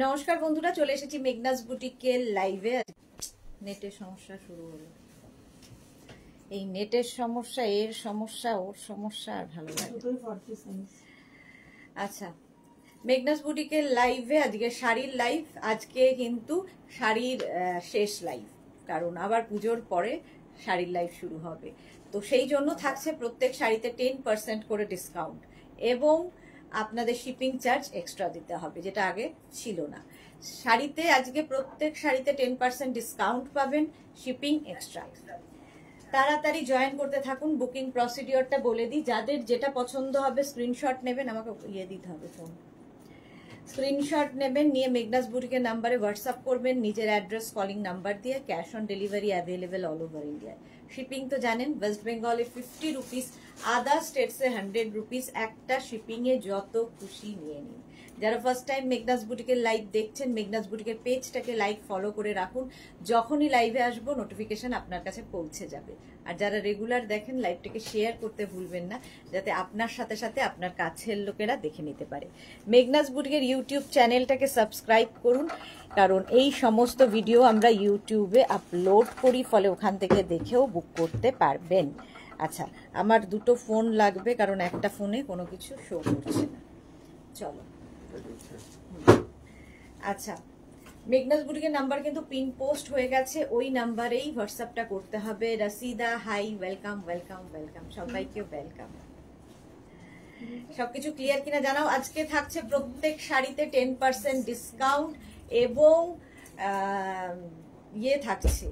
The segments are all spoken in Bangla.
নমস্কার বন্ধুরা, চলে এসেছি মেঘনাস বুটিকের লাইভে। নেটের সমস্যা শুরু হলো। এই নেটের সমস্যা, এর সমস্যা, ওর সমস্যা, আর ভালো লাগে। আচ্ছা, মেঘনাস বুটিকের লাইভে আজকে শাড়ির লাইভ। আজকে কিন্তু শাড়ির শেষ লাইভ, কারণ আবার পুজোর পরে শাড়ির লাইভ শুরু হবে। তো সেই জন্য থাকছে প্রত্যেক শাড়িতে 10% করে ডিসকাউন্ট, এবং আপনাদের শিপিং চার্জ এক্সট্রা দিতে হবে, যেটা আগে ছিল না। শাড়িতে আজকে প্রত্যেক শাড়িতে 10% ডিসকাউন্ট পাবেন, শিপিং এক্সট্রা। তাড়াতাড়ি জয়েন করতে থাকুন। বুকিং প্রসিডিওরটা বলে দিই, যাদের যেটা পছন্দ হবে স্ক্রিনশট নেবেন, আমাকে দিতে হবে ফোন। স্ক্রিনশট নেবেন, নিয়ে মেঘনাস বুটিকের নাম্বারে হোয়াটসঅ্যাপ করবেন নিজের অ্যাড্রেস, কলিং নাম্বার দিয়ে। Cash on delivery available all over ইন্ডিয়ায়। শিপিং তো জানেন, ওয়েস্ট বেঙ্গলে 50 রুপিস, আদার স্টেটসে 100 রুপিস। একটা শিপিংয়ে যত খুশি নিয়ে নিন। যারা ফার্স্ট টাইম মেঘনাস বুটিকের লাইভ দেখছেন, মেঘনাস বুটিকের পেজটাকে লাইক ফলো করে রাখুন। যখনই লাইভে আসবো নোটিফিকেশন আপনার কাছে পৌঁছে যাবে। আর যারা রেগুলার দেখেন, লাইভটাকে শেয়ার করতে ভুলবেন না, যাতে আপনার সাথে সাথে আপনার কাছের লোকেরা দেখে নিতে পারে। মেঘনাস বুটিকের ইউটিউব চ্যানেলটাকে সাবস্ক্রাইব করুন, কারণ এই সমস্ত ভিডিও আমরা ইউটিউবে আপলোড করি, ফলে ওখান থেকে দেখেও বুক করতে পারবেন। আচ্ছা, আমার দুটো ফোন লাগবে, কারণ একটা ফোনে কোনো কিছু শো করছে না। চলো। আচ্ছা, মেঘনাস বুটিকের নাম্বার কিন্তু পিন পোস্ট হয়ে গেছে, ওই নাম্বারেই হোয়াটসঅ্যাপটা করতে হবে। রাসিদা, হাই, ওয়েলকাম ওয়েলকাম ওয়েলকাম, সবাইকে ওয়েলকাম। সবকিছু ক্লিয়ার কিনা জানাও। আজকে থাকছে প্রত্যেক শাড়িতে 10% ডিসকাউন্ট, এবং থাকছে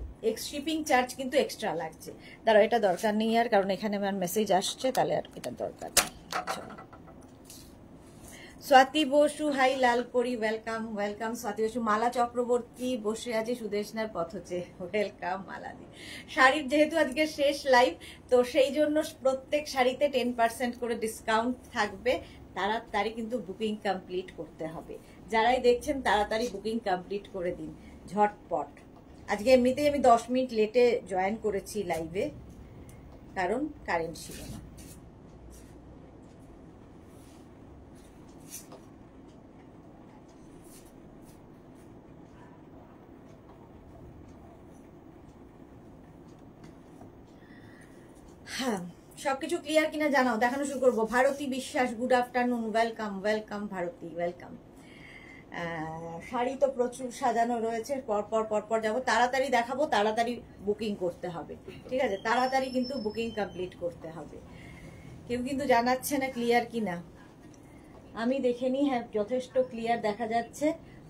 শিপিং চার্জ কিন্তু এক্সট্রা লাগছে। দাঁড়াও, এটা দরকার নেই আর, কারণ এখানে আমার মেসেজ আসছে, তাহলে আর এটা দরকার নেই। Swati Basu, hi Lalpari, welcome welcome Swati Basu. Mala Chakraborty বসে আছে সুদেশনার পথচে, ওয়েলকাম মালাদি। শাড়ির যেহেতু আজকে শেষ লাইভ, তো সেই জন্য প্রত্যেক শাড়িতে 10% করে ডিসকাউন্ট থাকবে। তাড়াতাড়ি কিন্তু বুকিং কমপ্লিট করতে হবে। যারাই দেখছেন তাড়াতাড়ি বুকিং কমপ্লিট করে দিন, ঝটপট। আজকে এমনিতেই আমি 10 মিনিট লেটে জয়েন করেছি লাইভে, কারণ কারেন্ট ছিল না। হ্যাঁ, সবকিছু ক্লিয়ার কিনা জানাও, দেখানো শুরু করবো। Bharati Biswas, good afternoon, welcome welcome Bharati, welcome. Sari তো প্রচুর সাজানো রয়েছে, পরপর পরপর যাবো, তাড়াতাড়ি দেখাবো, তাড়াতাড়ি বুকিং করতে হবে, ঠিক আছে? তাড়াতাড়ি কিন্তু বুকিং কমপ্লিট করতে হবে। কেউ কিন্তু জানাচ্ছে না ক্লিয়ার কিনা, আমি দেখে নিই। হ্যাঁ, যথেষ্ট ক্লিয়ার দেখা যাচ্ছে।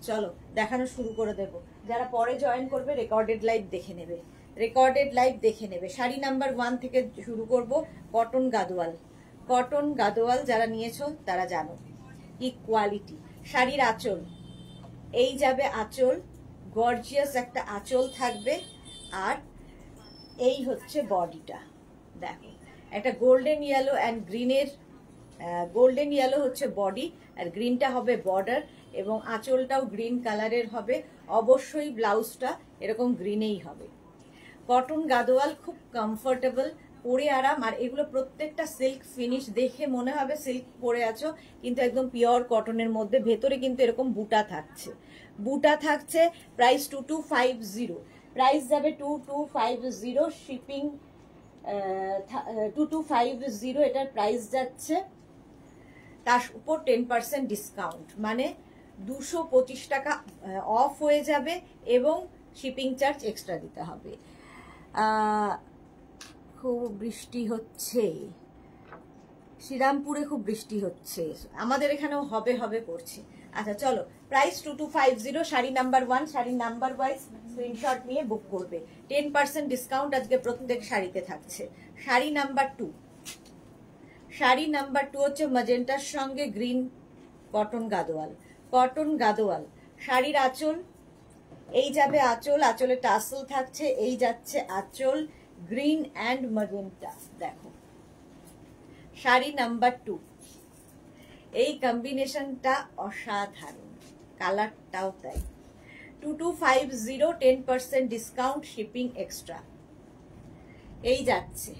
চলো, দেখানো শুরু করে দেব। যারা পরে জয়েন করবে রেকর্ডেড লাইভ দেখে নেবে, রেকর্ডেড লাইভ দেখে নেবে। শাড়ি নাম্বার 1 থেকে শুরু করব। কটন গাদোয়াল, কটন গাদোয়াল যারা নিয়েছো তারা জানো কি কোয়ালিটি। শাড়ির আঁচল, এই যাবে আঁচল, গর্জিয়াস একটা আঁচল থাকবে। আর এই হচ্ছে বডিটা, দেখো, একটা গোল্ডেন ইয়েলো অ্যান্ড গ্রিনের, গোল্ডেন ইয়েলো হচ্ছে বডি, আর গ্রিনটা হবে বর্ডার, এবং আঁচলটাও গ্রিন কালারের হবে। অবশ্যই ব্লাউজটা এরকম গ্রিনেই হবে। কটন গাদোয়াল খুব কমফোর্টেবল, পরে আরাম। আর এগুলো প্রত্যেকটা সিল্ক ফিনিশ, দেখে মনে হবে সিল্ক পরে আছো, কিন্তু একদম পিওর কটনের মধ্যে। ভেতরে কিন্তু এরকম বুটা থাকছে, বুটা থাকছে। প্রাইস 2250, প্রাইস যাবে 2250, শিপিং 2250 এটার প্রাইস যাচ্ছে। তার উপর 10% ডিসকাউন্ট, মানে 225 টাকা অফ হয়ে যাবে, এবং শিপিং চার্জ এক্সট্রা দিতে হবে। খুব বৃষ্টি হচ্ছে, শ্রীরামপুরে খুব বৃষ্টি হচ্ছে, আমাদের এখানেও হবে হবে করছে। আচ্ছা চলো, price 2250, sari number 1, sari number wise screenshot নিয়ে বুক করবে। 10% ডিসকাউন্ট আজকে প্রত্যেক শাড়িতে থাকছে। শাড়ি নাম্বার 2, শাড়ি নাম্বার 2 হচ্ছে ম্যাজেন্টার সঙ্গে green, cotton Gadwal, cotton Gadwal. শাড়ির আঁচল, এই যাবে আঁচল, আঁচলে টাসেল থাকছে, এই যাচ্ছে আঁচল, গ্রিন অ্যান্ড ম্যাজেন্টা। দেখো শাড়ি নাম্বার 2, এই কম্বিনেশনটা অসাধারণ, কালারটাও তাই। 2250, 10% ডিসকাউন্ট, শিপিং এক্সট্রা। এই যাচ্ছে।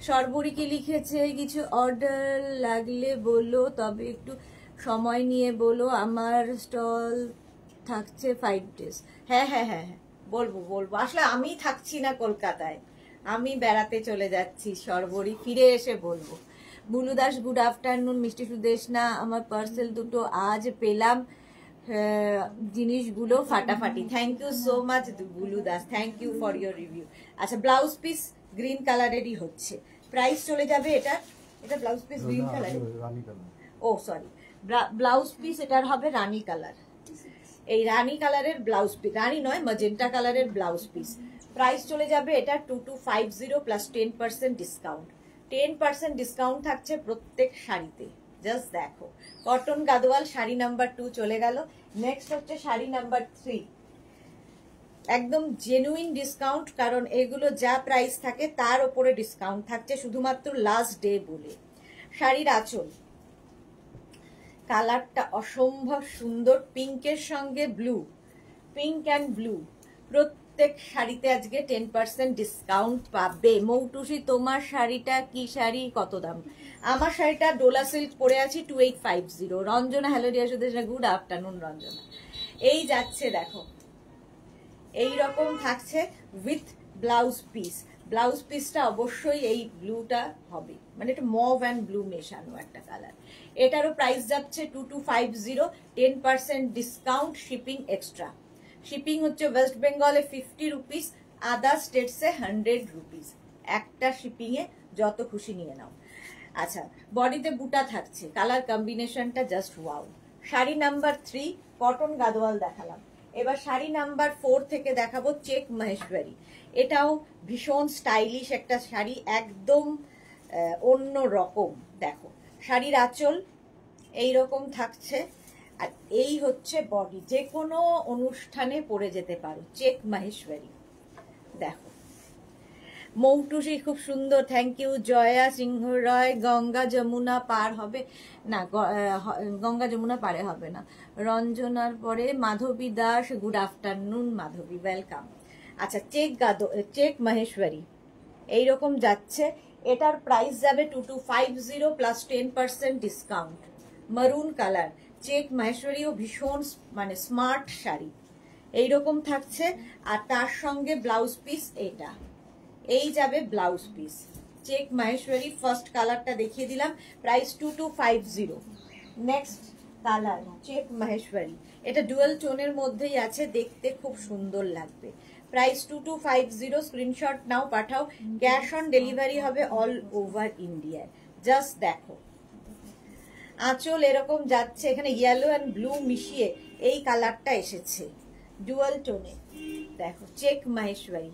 সর্বরী কি লিখেছে, কিছু অর্ডার লাগলে বলো, তবে একটু সময় নিয়ে বলো, আমার স্টল থাকছে 5 days। হ্যাঁ হ্যাঁ হ্যাঁ হ্যাঁ, বলবো বলবো। আসলে আমি থাকছি না কলকাতায়, আমি বেড়াতে চলে যাচ্ছি সর্বরি, ফিরে এসে বলবো। Bulu Das good afternoon. মিষ্টি সুদেশ না, আমার পার্সেল দুটো আজ পেলাম, জিনিসগুলো ফাটাফাটি। Thank you so much Bulu Das, thank you for your review. আচ্ছা, ব্লাউজ পিস গ্রিন কালারেরই হচ্ছে, প্রাইস চলে যাবে এটা, এটা ব্লাউজ পিস গ্রিন কালার, ও সরি, ব্লাউজ পিস এটার হবে রানী কালার। এই রানী কালারের ব্লাউজ পিস, রানী নয় ম্যাজেন্টা কালারের ব্লাউজ পিস, প্রাইস চলে যাবে এটা 2250 প্লাস 10% ডিসকাউন্ট। 10% ডিসকাউন্ট থাকছে প্রত্যেক শাড়িতে। জাস্ট দেখো, কটন গাদোয়াল শাড়ি নাম্বার 2 চলে গেল। নেক্সট হচ্ছে শাড়ি নাম্বার 3, একদম জেনুইন ডিসকাউন্ট, কারণ এগুলো যা প্রাইস থাকে তার উপরে ডিসকাউন্ট থাকছে শুধুমাত্র লাস্ট ডে বলে। শাড়ির আঁচল, কালারটা অসম্ভব সুন্দর, পিঙ্কের সঙ্গে ব্লু, পিঙ্ক অ্যান্ড ব্লু, প্রত্যেক শাড়িতে আজকে 10% ডিসকাউন্ট পাবে। মৌটুসি, তোমার শাড়িটা কি শাড়ি, কত দাম? আমার শাড়িটা ডোলা সিল্ক পরে আছি 2850। Ranjana, hello dear Sudesh, good afternoon Ranjana. এই যাচ্ছে দেখো, এই রকম থাকছে উইথ ব্লাউজ পিস। ব্লাউজ পিসটা অবশ্যই এই ব্লুটা হবে, মানে এটা মভ অ্যান্ড ব্লু মেশানো একটা কালার। এটারও প্রাইস যাচ্ছে 2250, 10% ডিসকাউন্ট, শিপিং এক্সট্রা। শিপিং হচ্ছে ওয়েস্ট বেঙ্গলে 50 রুপিস, আদার স্টেটসে 100 রুপিস। একটা শিপিংয়ে যত খুশি নিয়ে নাও। আচ্ছা, বডিতে বুটা থাকছে, কালার কম্বিনেশনটা just wow. Sari number 3 cotton Gadwal দেখালাম, এবার শাড়ি নাম্বার 4 থেকে দেখাবো চেক মহেশ্বরী। এটাও ভীষণ স্টাইলিশ একটা শাড়ি, একদম অন্য রকম। দেখো, শাড়ির আঁচল এইরকম থাকছে, আর এই হচ্ছে বডি, যে কোনো অনুষ্ঠানে পরে যেতে পারো, চেক মহেশ্বরী। দেখো, মৌটুসি খুব সুন্দর, থ্যাংক ইউ। জয়া সিংহ রয়, গঙ্গা যমুনা পার হবে না, গঙ্গা যমুনা পারে হবে না। রঞ্জনার পরে Madhabi Das, good afternoon Madhabi, welcome. আচ্ছা, চেক মহেশ্বরী এইরকম যাচ্ছে, এটার প্রাইস যাবে 2250 plus 10% discount. Maroon colour, check মহেশ্বরীও ভীষণ মানে স্মার্ট শাড়ি, এইরকম থাকছে, আর তার সঙ্গে ব্লাউজ পিস এটা, এই যাবে blouse piece. Check Maheshwari first কালারটা দেখিয়ে দিলাম, price 2250। Next colour check Maheshwari, এটা ডুয়াল টোনের মধ্যেই আছে, দেখতে খুব সুন্দর লাগবে। প্রাইস 2250, স্ক্রিনশট নাও, পাঠাও, ক্যাশ অন ডেলিভারি হবে অল ওভার ইন্ডিয়ায়। জাস্ট দেখো, আঁচল এরকম যাচ্ছে, এখানে ইয়েলো অ্যান্ড ব্লু মিশিয়ে এই কালারটা এসেছে ডুয়াল টোনে। দেখো, চেক মহেশ্বরী।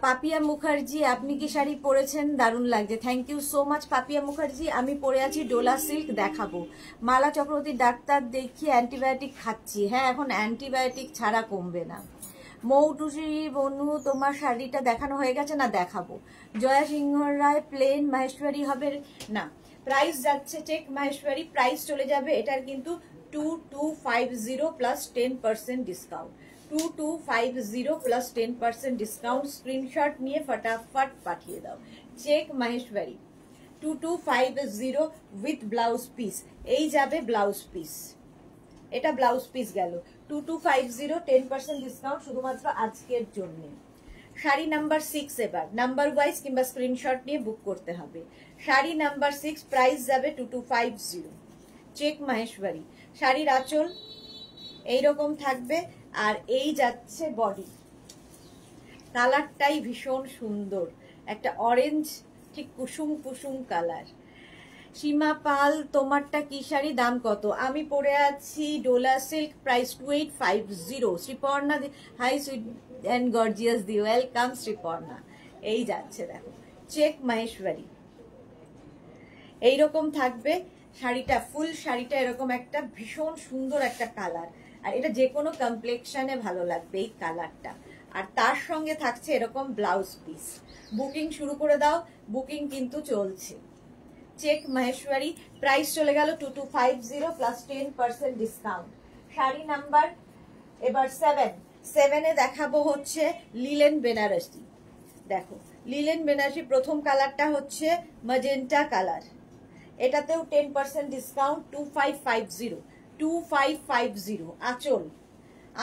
পাপিয়া মুখার্জি, আপনি কি শাড়ি পরেছেন? দারুণ লাগছে, thank you so much Papiya Mukherjee. আমি পরে আছি ডোলা সিল্ক, দেখাবো। মালা চক্রবর্তী, ডাক্তার দেখিয়ে অ্যান্টিবায়োটিক খাচ্ছি। হ্যাঁ, এখন অ্যান্টিবায়োটিক ছাড়া কমবে না। মৌটুসি বনু, তোমার শাড়িটা দেখানো হয়ে গেছে না, দেখাবো। জয়া সিংহ রায়, প্লেন মহেশ্বরী হবে না, প্রাইস যাচ্ছে চেক মহেশ্বরী, প্রাইস চলে যাবে এটার কিন্তু 2250 plus 10% discount. 2250 plus 10% discount, screenshot নিয়ে ফটাফট পাঠিয়ে দাও। Check Maheshwari 2250 with blouse piece, এই যাবে ব্লাউজ পিস, এটা ব্লাউজ পিস গেল 2250, 10% ডিসকাউন্ট শুধুমাত্র আজকের জন্য। শাড়ি নাম্বার 6, এবার নাম্বার ওয়াইজ কিংবা স্ক্রিনশট নিয়ে বুক করতে হবে। শাড়ি নাম্বার 6, প্রাইস যাবে 2250, চেক মহেশ্বরী। শাড়ির আঁচল এইরকম থাকবে, আর এই যাচ্ছে বডি, কালারটাই ভীষণ সুন্দর, একটা অরেঞ্জ, ঠিক কুসুম কুসুম কালার। সীমা পাল, তোমারটা কি শাড়ি, দাম কত? আমি পরে আছি Dola silk, price 2850। Sreeparna, hi sweet and gorgeous দি, ওয়েলকাম শ্রীপর্ণা। এই যাচ্ছে দেখো, চেক মহেশ্বরী এইরকম থাকবে শাড়িটা, ফুল শাড়িটা এরকম একটা ভীষণ সুন্দর একটা কালার, আর এটা যে কোনো কমপ্লেকশনে ভালো লাগবে এই কালারটা। আর তার সঙ্গে থাকছে এরকম ব্লাউজ পিস। বুকিং শুরু করে দাও, বুকিং কিন্তু চলছে। চেক মহেশ্বরী, প্রাইস চলে গেল 2250 প্লাস 10% ডিসকাউন্ট। শাড়ি নাম্বার এবার 7 এ দেখাবো হচ্ছে লিলেন বেনারসি। দেখো, লিলেন বেনারসি প্রথম কালারটা হচ্ছে ম্যাজেন্টা কালার, এটাতেও 10% ডিসকাউন্ট, 2550, 2550। আঁচল,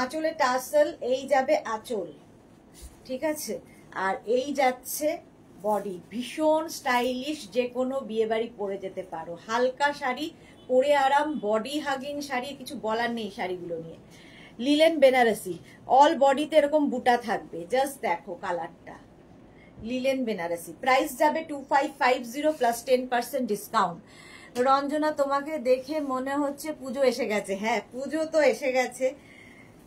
আঁচলে টাসেল, এই যাবে আঁচল, ঠিক আছে। আর এই যাচ্ছে বডি, ভীষণ স্টাইলিশ, যে কোনো বিয়ে বাড়ি পরে যেতে পারো, হালকা শাড়ি পরে আরাম, বডি হাগিং শাড়ি, কিছু বলার নেই শাড়িগুলো নিয়ে। লিলেন বেনারসি, অল বডিতে এরকম বুটা থাকবে, জাস্ট দেখো কালারটা, লিলেন বেনারসি। প্রাইস যাবে 2550 প্লাস 10% ডিসকাউন্ট। রঞ্জনা, তোমাকে দেখে মনে হচ্ছে পুজো এসে গেছে। হ্যাঁ, পুজো তো এসে গেছে,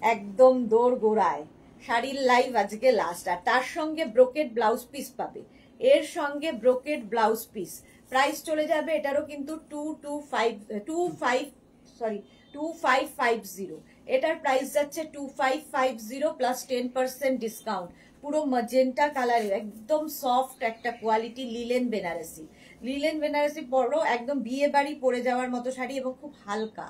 একদম দৌড় গোড়ায়। শাড়ির লাইভ আজকে লাস্ট, আর তার সঙ্গে ব্রোকেড ব্লাউজ পিস পাবে, এর সঙ্গে ব্রোকেড ব্লাউজ পিস। প্রাইস চলে যাবে এটারও কিন্তু 2550, এটার প্রাইস যাচ্ছে 2550 প্লাস 10% ডিসকাউন্ট। পুরো ম্যাজেন্টা কালারের একদম সফট একটা quality linen Benarasi. Linen Benarasi পরো, একদম বিয়ে বাড়ি পরে যাওয়ার মতো শাড়ি এবং খুব হালকা।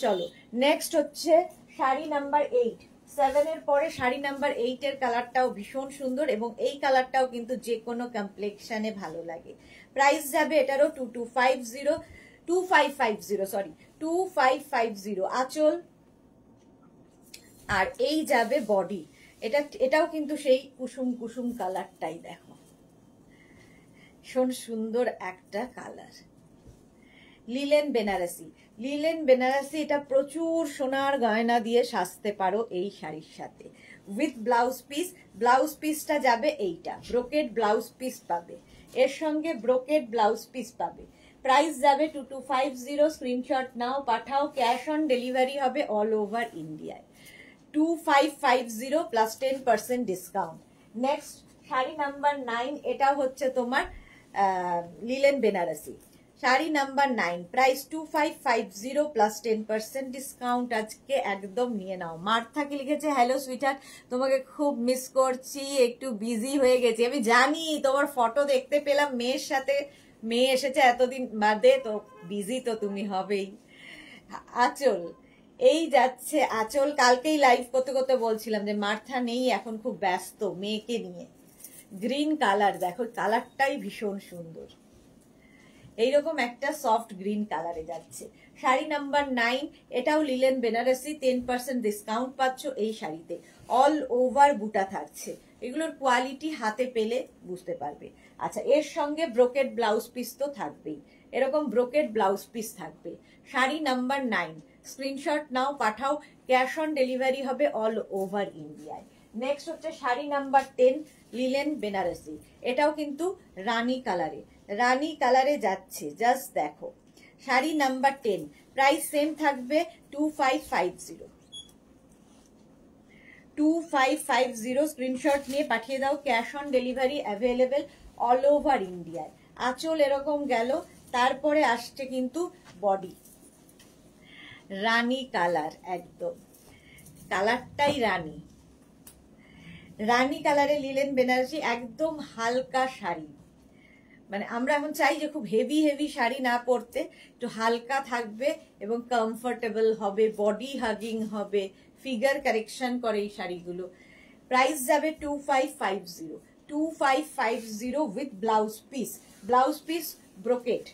চলো নেক্সট হচ্ছে শাড়ি নাম্বার 8, 7 এর পরে শাড়ি নাম্বার 8 এর কালারটাও ভীষণ সুন্দর এবং এই কালারটাও কিন্তু যে কোনো কমপ্লেক্সনে ভালো লাগে। প্রাইস যাবে এটারও 2550 আঁচল, আর এই যাবে বডি। এটাও কিন্তু সেই কুসুম কুসুম কালারটাই, দেখো ভীষণ সুন্দর একটা colour. Linen Benarasi, linen Benarasi, এটা প্রচুর সোনার গয়না দিয়ে সাজতে পারো এই শাড়ির সাথে, উইথ ব্লাউজ পিস। ব্লাউজ পিসটা যাবে এইটা, ব্রোকেড ব্লাউজ পিস পাবে, এর সঙ্গে ব্রোকেড ব্লাউজ পিস পাবে। প্রাইস যাবে 2250, স্ক্রিনশট নাও পাঠাও, ক্যাশ অন ডেলিভারি হবে অল ওভার ইন্ডিয়ায়। 2550 plus 10% discount. Next sari number 9, এটা হচ্ছে তোমার linen Benarasi. Sari number 9, price 2550 plus 10% discount. আজকে একদম নিয়ে নাও। মার্থাকে লিখেছে, হ্যালো সুইটহার্ট, তোমাকে খুব মিস করছি, একটু বিজি হয়ে গেছি। আমি জানি, তোমার ফটো দেখতে পেলাম মেয়ের সাথে, মেয়ে এসেছে এতদিন বাদে, তো বিজি তো তুমি হবেই। আঁচল, এই যাচ্ছে আঁচল। কালকেই লাইভ করতে করতে বলছিলাম যে মার্থা নেই, এখন খুব ব্যস্ত মেয়েকে নিয়ে। গ্রিন কালার, দেখো কালারটাই ভীষণ সুন্দর, এইরকম একটা সফট গ্রিন কালারে যাচ্ছে। শাড়ি নাম্বার 9, এটাও লিলেন বেনারসি, 10% ডিসকাউন্ট পাচ্ছ এই শাড়িতে। অল ওভার বুটা থাকছে, এগুলোর কোয়ালিটি হাতে পেলে বুঝতে পারবে। আচ্ছা, এর সঙ্গে ব্রোকেড ব্লাউজ পিস তো থাকবেই, এরকম ব্রোকেড ব্লাউজ পিস থাকবে। শাড়ি নাম্বার 9, স্ক্রিনশট নাও পাঠাও, ক্যাশ অন ডেলিভারি হবে অল ওভার ইন্ডিয়ায়। নেক্সট হচ্ছে শাড়ি নাম্বার 10, লিলেন বেনারসি, এটাও কিন্তু রানী কালারে, রানী কালারে যাচ্ছে, জাস্ট দেখো। শাড়ি নাম্বার 10, প্রাইস সেম থাকবে 2550, স্ক্রিনশট নিয়ে পাঠিয়ে দাও, cash on delivery available all over ইন্ডিয়ায়। আঁচল এরকম গেল, তারপরে আসছে কিন্তু বডি, রানী কালার, একদম কালারটাই রানী, রানী কালারে লিলেন বেনারসি, একদম হালকা শাড়ি। মানে আমরা এখন চাই যে খুব হেভি হেভি শাড়ি না পরতে, একটু হালকা থাকবে এবং কমফোর্টেবল হবে, বডি হাগিং হবে, ফিগার কারেকশন করে এই শাড়িগুলো। প্রাইস যাবে 2550 with blouse piece. Blouse piece brocade,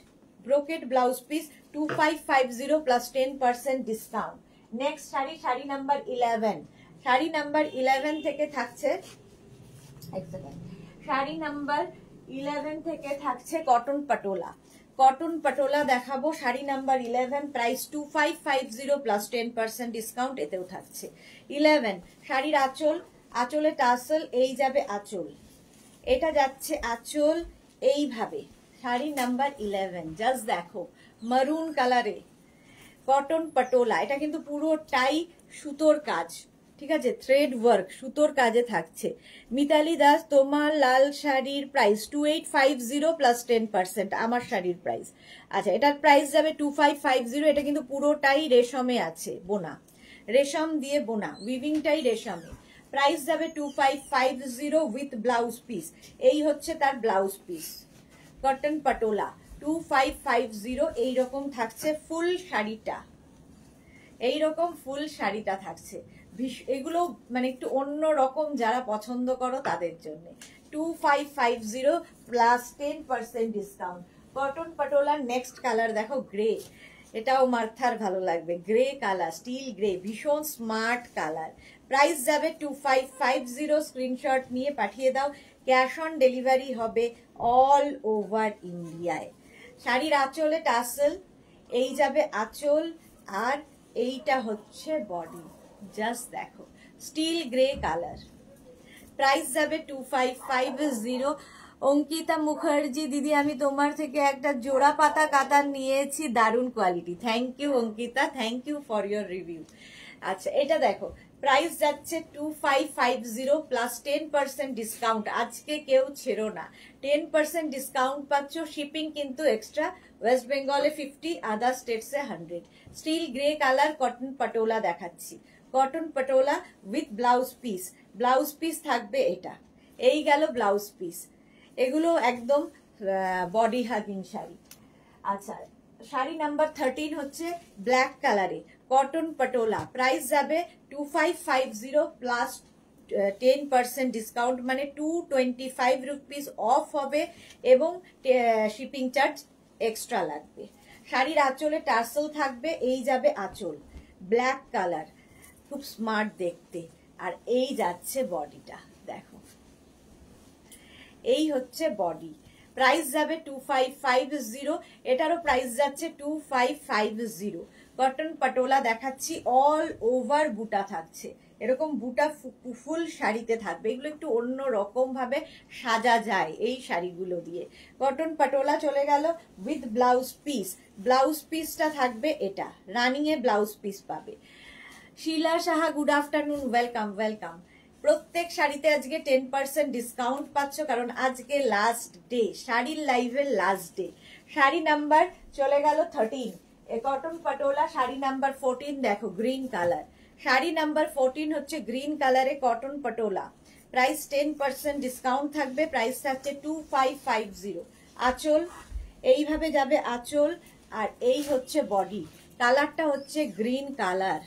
brocade blouse piece 2550 plus 10% discount. Next sari, sari number 11, sari number 11 থেকে থাকছে, এক সেকেন্ড, শাড়ি নাম্বার 11 থেকে থাকছে কটন পাটোলা। কটন পাটোলা দেখাবো, sari number 11, price 2550 plus 10% discount, এতেও থাকছে। 11 শাড়ির আঁচল, আঁচলে টাসেল, এই যাবে আঁচল, এটা যাচ্ছে আঁচল এইভাবে। শাড়ি নাম্বার 11, জাস্ট দেখো মারুন কালারে কটন পাটোলা, এটা কিন্তু পুরোটাই সুতোর কাজ, ঠিক আছে, থ্রেড ওয়ার্ক, সুতোর কাজে থাকছে। মিতালি দাস, তোমার লাল শাড়ির প্রাইস 2850 প্লাস 10%, আমার শাড়ির প্রাইস। আচ্ছা, এটার প্রাইস যাবে 2550, এটা কিন্তু পুরোটাই রেশমে আছে বোনা, রেশম দিয়ে বোনা, উইভিংটাই রেশমে। প্রাইস যাবে 2550 উইথ ব্লাউজ পিস, এই হচ্ছে তার ব্লাউজ পিস। কটন পাটোলা 2550, এইরকম থাকছে ফুল শাড়িটা, এইরকম ফুল শাড়িটা থাকছে। এগুলো মানে একটু অন্য রকম, যারা পছন্দ করো তাদের জন্য। 2550 প্লাস 10% ডিসকাউন্ট। কটন পাটোলার নেক্সট কালার দেখো গ্রে, এটাও মার্থার ভালো লাগবে, গ্রে কালার, স্টিল গ্রে, ভীষণ স্মার্ট কালার। প্রাইস যাবে 2550, স্ক্রিনশট নিয়ে পাঠিয়ে দাও। ক্যাশ অন ডেলিভারি হবে অল ওভার ইন্ডিয়ায়। শাড়ির আঁচলে টাসেল, এই যাবে আঁচল, আর এইটা হচ্ছে বডি। জাস্ট দেখো স্টিল গ্রে কালার। প্রাইস যাবে 2550। অঙ্কিতা মুখার্জি দিদি, আমি তোমার থেকে একটা জোড়া পাতা কাতার নিয়েছি, দারুণ quality. Thank you Ankita, thank you for your review. আচ্ছা এটা দেখো, প্রাইস যাচ্ছে 2550 প্লাস 10% ডিসকাউন্ট। আজকে কেউ ছেড়ো না, 10% ডিসকাউন্ট পাচ্ছ। শিপিং কিন্তু এক্সট্রা, ওয়েস্ট বেঙ্গলে 50, আদার স্টেটসে 100। Steel grey colour cotton patola দেখাচ্ছি, cotton patola with blouse piece. Blouse piece থাকবে এটা, এই গেল ব্লাউজ পিস। এগুলো একদম বডি হাগিং শাড়ি। আচ্ছা শাড়ি নাম্বার 13 হচ্ছে ব্ল্যাক কালারে কটন পাটোলা। প্রাইস যাবে 2550 প্লাস 10% ডিসকাউন্ট, মানে 225 রুপিস অফ হবে এবং শিপিং চার্জ এক্সট্রা লাগবে। শাড়ির আঁচলে টার্সেল থাকবে, এই যাবে আঁচল, ব্ল্যাক কালার, খুব স্মার্ট দেখতে। আর এই যাচ্ছে বডিটা, দেখো এই হচ্ছে বডি। প্রাইস যাবে 2550, এটারও প্রাইস যাচ্ছে 2550। কটন পাটোলা দেখাচ্ছি, অল ওভার বুটা থাকছে, এরকম বুটা ফুল শাড়িতে থাকবে। এগুলো একটু অন্য রকম ভাবে সাজা যায় এই শাড়িগুলো দিয়ে। কটন পাটোলা চলে গেল উইথ ব্লাউজ পিস। ব্লাউজ পিসটা থাকবে এটা, রানিং এ ব্লাউজ পিস পাবে। Shila Saha, good afternoon, welcome welcome. প্রত্যেক শাড়িতে আজকে 10% ডিসকাউন্ট পাচ্ছ, কারণ আজকে লাস্ট ডে, শাড়ির লাইভের লাস্ট ডে। শাড়ি নাম্বার চলে গেল 13, এ কটন পাটোলা। শাড়ি নাম্বার 14 দেখো গ্রিন কালার, শাড়ি নাম্বার 14 হচ্ছে গ্রিন কালারে কটন পাটোলা। প্রাইস 10% ডিসকাউন্ট থাকবে, প্রাইস থাকছে 2550। আঁচল এইভাবে যাবে আঁচল, আর এই হচ্ছে বডি। কালারটা হচ্ছে গ্রিন কালার।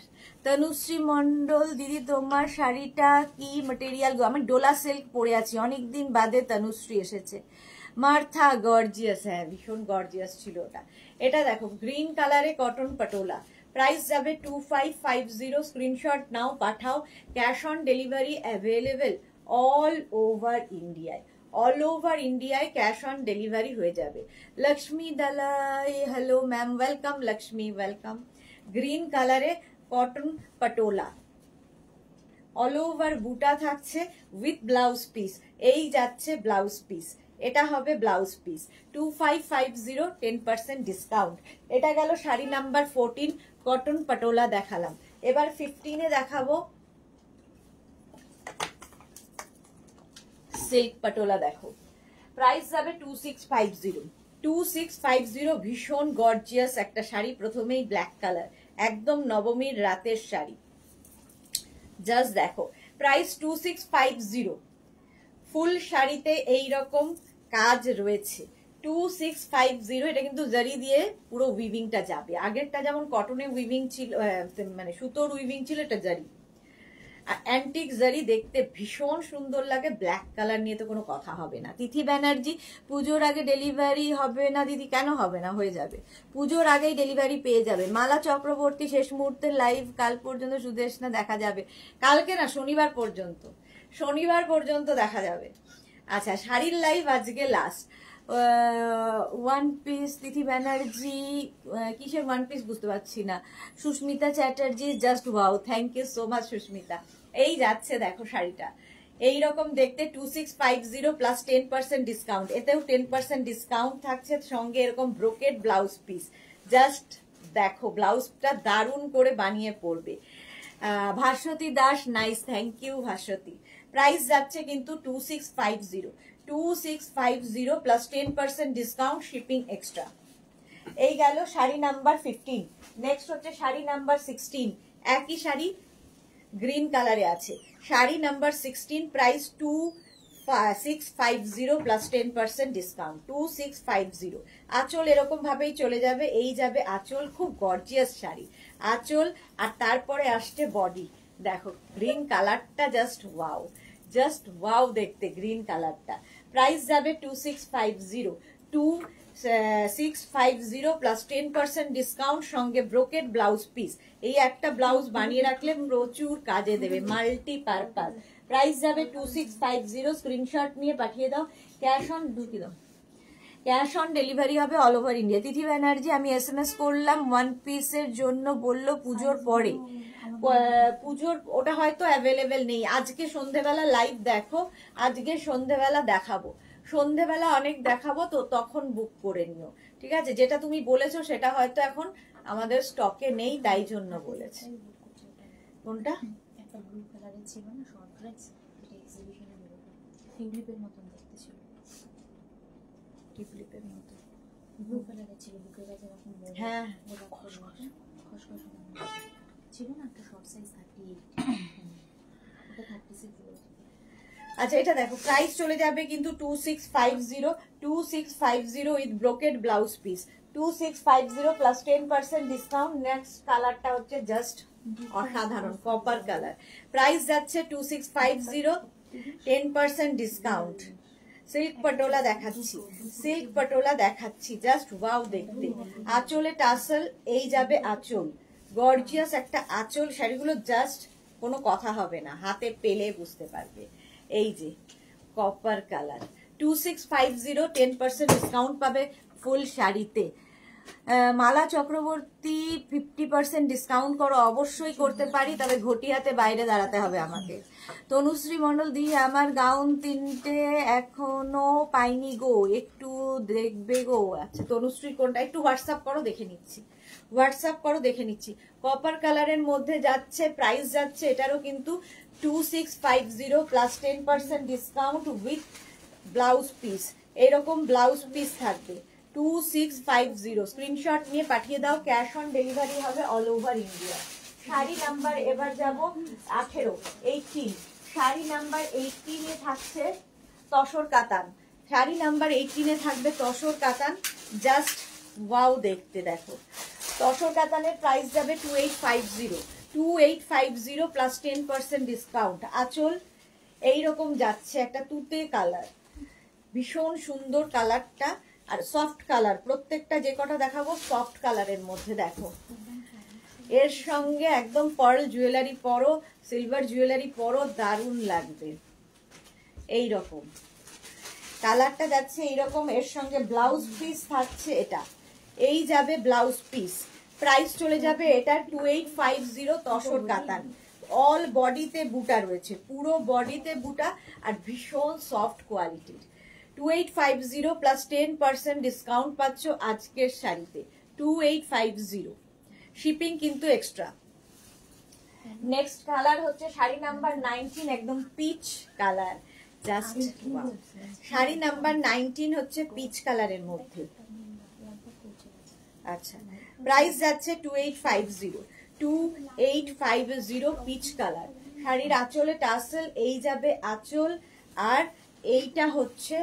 তনুশ্রী মন্ডল দিদি, তোমার শাড়িটা কি ম্যাটেরিয়াল গো? আমি ডোলা সিল্ক পরে আছি, অনেকদিন বাদে তনুশ্রী এসেছে। মার্থা, গর্জিয়াস, হ্যাঁ ভীষণ গর্জিয়াস ছিল ওটা। এটা দেখো গ্রিন কালারে কটন পাটোলা। প্রাইস যাবে 2550, স্ক্রিনশট নাও পাঠাও। Cash on delivery available all over ইন্ডিয়ায়, অল ওভার ইন্ডিয়ায় ক্যাশ অন ডেলিভারি হয়ে যাবে। Lakshmi Dalai, hello ma'am, welcome Lakshmi, welcome. Green কালারে কটন পাটোলা, অল ওভার বুটা থাকছে উইথ ব্লাউজ পিস, এই যাচ্ছে ব্লাউজ পিস, এটা হবে ব্লাউজ পিস। 2550, 10% ডিসকাউন্ট। এটা গেল শাড়ি নাম্বার 14, কটন পাটোলা দেখালাম। এবার 15-এ দেখাবো সিল্ক পাটোলা। দেখো প্রাইস যাবে 2650, 2650। ভীষণ গর্জিয়াস একটা শাড়ি, প্রথমেই ব্ল্যাক কালার, একদম নবমীর রাতের শাড়ি। জাস্ট দেখো প্রাইস 2650। ফুল শাড়িতে এই রকম কাজ রয়েছে, 2650। এটা কিন্তু জারি দিয়ে পুরো উইভিংটা যাবে। আগেরটা যেমন কটনে উইভিং ছিল, মানে সুতোর উইভিং ছিল, এটা জারি। আর অ্যান্টিক জারি দেখতে ভীষণ সুন্দর লাগে। ব্ল্যাক কালার নিয়ে তো কোনো কথা হবে না। তিথি ব্যানার্জি, পুজোর আগে ডেলিভারি হবে না দিদি? কেন হবে না, হয়ে যাবে, পুজোর আগেই ডেলিভারি পেয়ে যাবে। মালা চক্রবর্তী, শেষ মুহূর্তের লাইভ কাল পর্যন্ত সুদেশনা দেখা যাবে। কালকে না, শনিবার পর্যন্ত, শনিবার পর্যন্ত দেখা যাবে। আচ্ছা শাড়ির লাইভ আজকে last. One piece, Tithi Banerjee, কিসের ওয়ান পিস বুঝতে পারছি না। Susmita Chatterjee, just wow, thank you so much Susmita. এই যাচ্ছে দেখো শাড়িটা, এইরকম দেখতে 2650 প্লাস 10% ডিসকাউন্ট। এতেও 10% ডিসকাউন্ট থাকছে, সঙ্গে এরকম ব্রোকেড ব্লাউজ পিস। জাস্ট দেখো ব্লাউজটা দারুণ করে বানিয়ে পড়বে। Bhaswati Das, nice, thank you Bhaswati. Price যাচ্ছে কিন্তু 2650, 2650 প্লাস 10% ডিসকাউন্ট, শিপিং এক্সট্রা। এই গেল শাড়ি নাম্বার 15। নেক্সট হচ্ছে শাড়ি নাম্বার 16, একই শাড়ি গ্রিন কালারে আছে। Sari number 16, price 2650 plus 10% discount, 2650। আঁচল এরকম ভাবেই চলে যাবে, এই যাবে আঁচল, খুব গর্জিয়াস শাড়ি। আঁচল আর তারপরে আসছে বডি। দেখো গ্রিন কালারটা জাস্ট ওয়াও, জাস্ট ওয়াও দেখতে গ্রিন কালারটা। প্রাইস যাবে 2650, 2650 প্লাস 10% ডিসকাউন্ট, সঙ্গে ব্রোকেড ব্লাউজ পিস। এই একটা ব্লাউজ বানিয়ে রাখলে প্রচুর কাজে দেবে, মাল্টি পারপাস। প্রাইস যাবে 2650, স্ক্রিনশট নিয়ে পাঠিয়ে দাও। ক্যাশ অন ঢুকিয়ে দাও, ক্যাশ অন ডেলিভারি হবে অল ওভার ইন্ডিয়া। তিথি ব্যানার্জি, আমি SMS করলাম ওয়ান পিসের জন্য, বললো পুজোর পরে। পুজোর ওটা হয়তো অ্যাভেলেবেল নেই। আজকে সন্ধেবেলা লাইভ দেখো, আজকে সন্ধেবেলা দেখাবো, সন্ধেবেলা অনেক দেখাবো, তো তখন বুক করে নিও, ঠিক আছে? যেটা তুমি বলেছো সেটা হয়তো এখন আমাদের স্টকে নেই, তাই জন্য বলেছে। কোনটা? একটা ব্লু কালারের ছিল না শর্ট ড্রেস, এটা এক্সিবিশনে বেরোলো, টিউলিপের মতন দেখতে ছিল। টিউলিপের মতো ব্লু কালারের ছিল, বুকের কাছে এরকম বড়, হ্যাঁ খসখসে ছিল না, একটা শর্ট সাইজ 38, ওটা 36 বলেছে। আচ্ছা এটা দেখো, প্রাইস চলে যাবে কিন্তু 2650 with brocade blouse piece, 2650 plus 10% discount. Next কালারটা হচ্ছে জাস্ট অসাধারণ কপার কালার, প্রাইস যাচ্ছে 2650, 10% ডিসকাউন্ট। সিল্ক পটোলা দেখাচ্ছি, সিল্ক পটোলা দেখাচ্ছি, জাস্ট ওয়াও দেখতে। আঁচলে টাসেল, এই যাবে আঁচল, গর্জিয়াস একটা আঁচল। শাড়িগুলো জাস্ট কোনো কথা হবে না, হাতে পেলে বুঝতে পারবে। এই যে কপার কালার, 2650, 10% ডিসকাউন্ট পাবে ফুল শাড়িতে। মালা চক্রবর্তী, 50% ডিসকাউন্ট করো। অবশ্যই করতে পারি, তবে ঘটিয়াতে বাইরে দাঁড়াতে হবে আমাকে। তনুশ্রী মন্ডল, দি আমার গাউন 3টে এখনো পাইনি গো, একটু দেখবে গো। আচ্ছা তনুশ্রী কোনটা, একটু হোয়াটসঅ্যাপ করো, দেখে নিচ্ছি, হোয়াটসঅ্যাপ করো, দেখে নিচ্ছি। কপার কালারের মধ্যে যাচ্ছে, প্রাইস যাচ্ছে এটারও কিন্তু 2650 plus 10% discount with blouse piece. এরকম ব্লাউজ পিস থাকবে, 2650, স্ক্রিনশট নিয়ে পাঠিয়ে দাও। ক্যাশ অন ডেলিভারি হবে all over India. Sari number এবার যাব 18, শাড়ি নাম্বার 18 থাকছে তসর কাতান, শাড়ি নাম্বার 18 থাকবে তসর কাতান, জাস্ট ওয়াও দেখতে। দেখো তসর কাতানের প্রাইস যাবে 2850 প্লাস 10% ডিসকাউন্ট। আঁচল এইরকম যাচ্ছে, একটা তুতে কালার, ভীষণ সুন্দর কালারটা, আর সফট কালার। প্রত্যেকটা যে কটা দেখাবো সফট কালারের মধ্যে। দেখো এর সঙ্গে একদম পার্ল জুয়েলারি পরো, সিলভার জুয়েলারি পরো, দারুণ লাগবে। এই রকম কালারটা যাচ্ছে এইরকম, এর সঙ্গে ব্লাউজ পিস থাকছে এটা, এই যাবে ব্লাউজ পিস। প্রাইস চলে যাবে এটার 2850, তসর কাতান। অল বডিতে বুটা রয়েছে, পুরো বডিতে বুটা, আর ভীষণ সফট কোয়ালিটির। 2850 প্লাস 10% ডিসকাউন্ট পাচ্ছ আজকের শাড়িতে, 2850, শিপিং কিন্তু এক্সট্রা। নেক্সট কালার হচ্ছে শাড়ি নাম্বার 19, একদম peach colour, just sari number 19 হচ্ছে পিচ কালারের মধ্যে। আচ্ছা প্রাইস যাচ্ছে 2850 পিচ কালার। শাড়ির আঁচলে টাসেল, এই যাবে আঁচল, আর এইটা হচ্ছে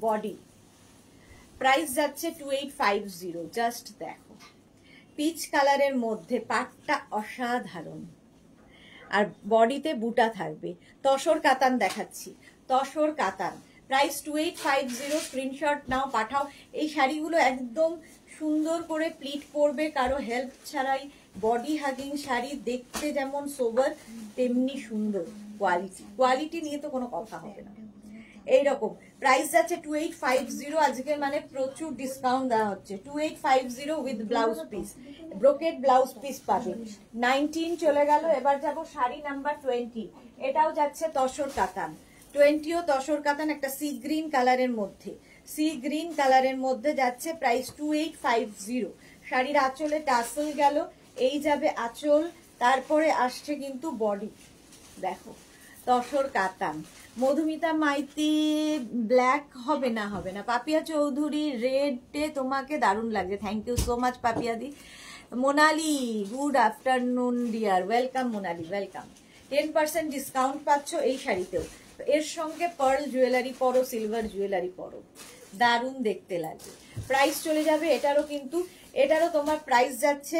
বডি। প্রাইস যাচ্ছে 2850, জাস্ট দেখো পিচ কালারের মধ্যে, পাটটা অসাধারণ, আর বডিতে বুটা থাকবে। তসর কাতান দেখাচ্ছি, তসর কাতান, প্রাইস 2850, স্ক্রিনশট নাও, পাঠাও। এই শাড়িগুলো একদম সুন্দর করে প্লিট করবে, কারো হেল্প ছাড়াই, বডি হাগিং শাড়ি, দেখতে যেমন সোবার তেমনি সুন্দর। কোয়ালিটি, কোয়ালিটি নিয়ে তো কোনো কথা হবে না। এইরকম প্রাইস যাচ্ছে 2850, আজকে মানে প্রচুর ডিসকাউন্ট দেওয়া হচ্ছে। 2850 with blouse piece, brocade blouse piece পাবে। 19 চলে গেল, এবার যাব শাড়ি নাম্বার 20, এটাও যাচ্ছে তসর কাতান। 20ও তসর কাতান, একটা সি গ্রিন কালারের মধ্যে, সি গ্রিন কালারের মধ্যে যাচ্ছে, প্রাইস 2850। শাড়ির আঁচলে টাসেল গেল, এই যাবে আঁচল, তারপরে আসছে কিন্তু বডি। দেখো তসর কাতান। মধুমিতা মাইতি, ব্ল্যাক হবে না, হবে না। পাপিয়া চৌধুরী, রেডে তোমাকে দারুণ লাগছে, থ্যাংক ইউ সো মাচ পাপিয়াদি। Monali, good afternoon dear, welcome Monali, welcome. 10% discount পাচ্ছ এই শাড়িতেও, এর সঙ্গে পার্ল জুয়েলারি পরো, সিলভার জুয়েলারি পরো, দারুণ দেখতে লাগে। প্রাইস চলে যাবে এটারও কিন্তু, এটারও তোমার প্রাইস যাচ্ছে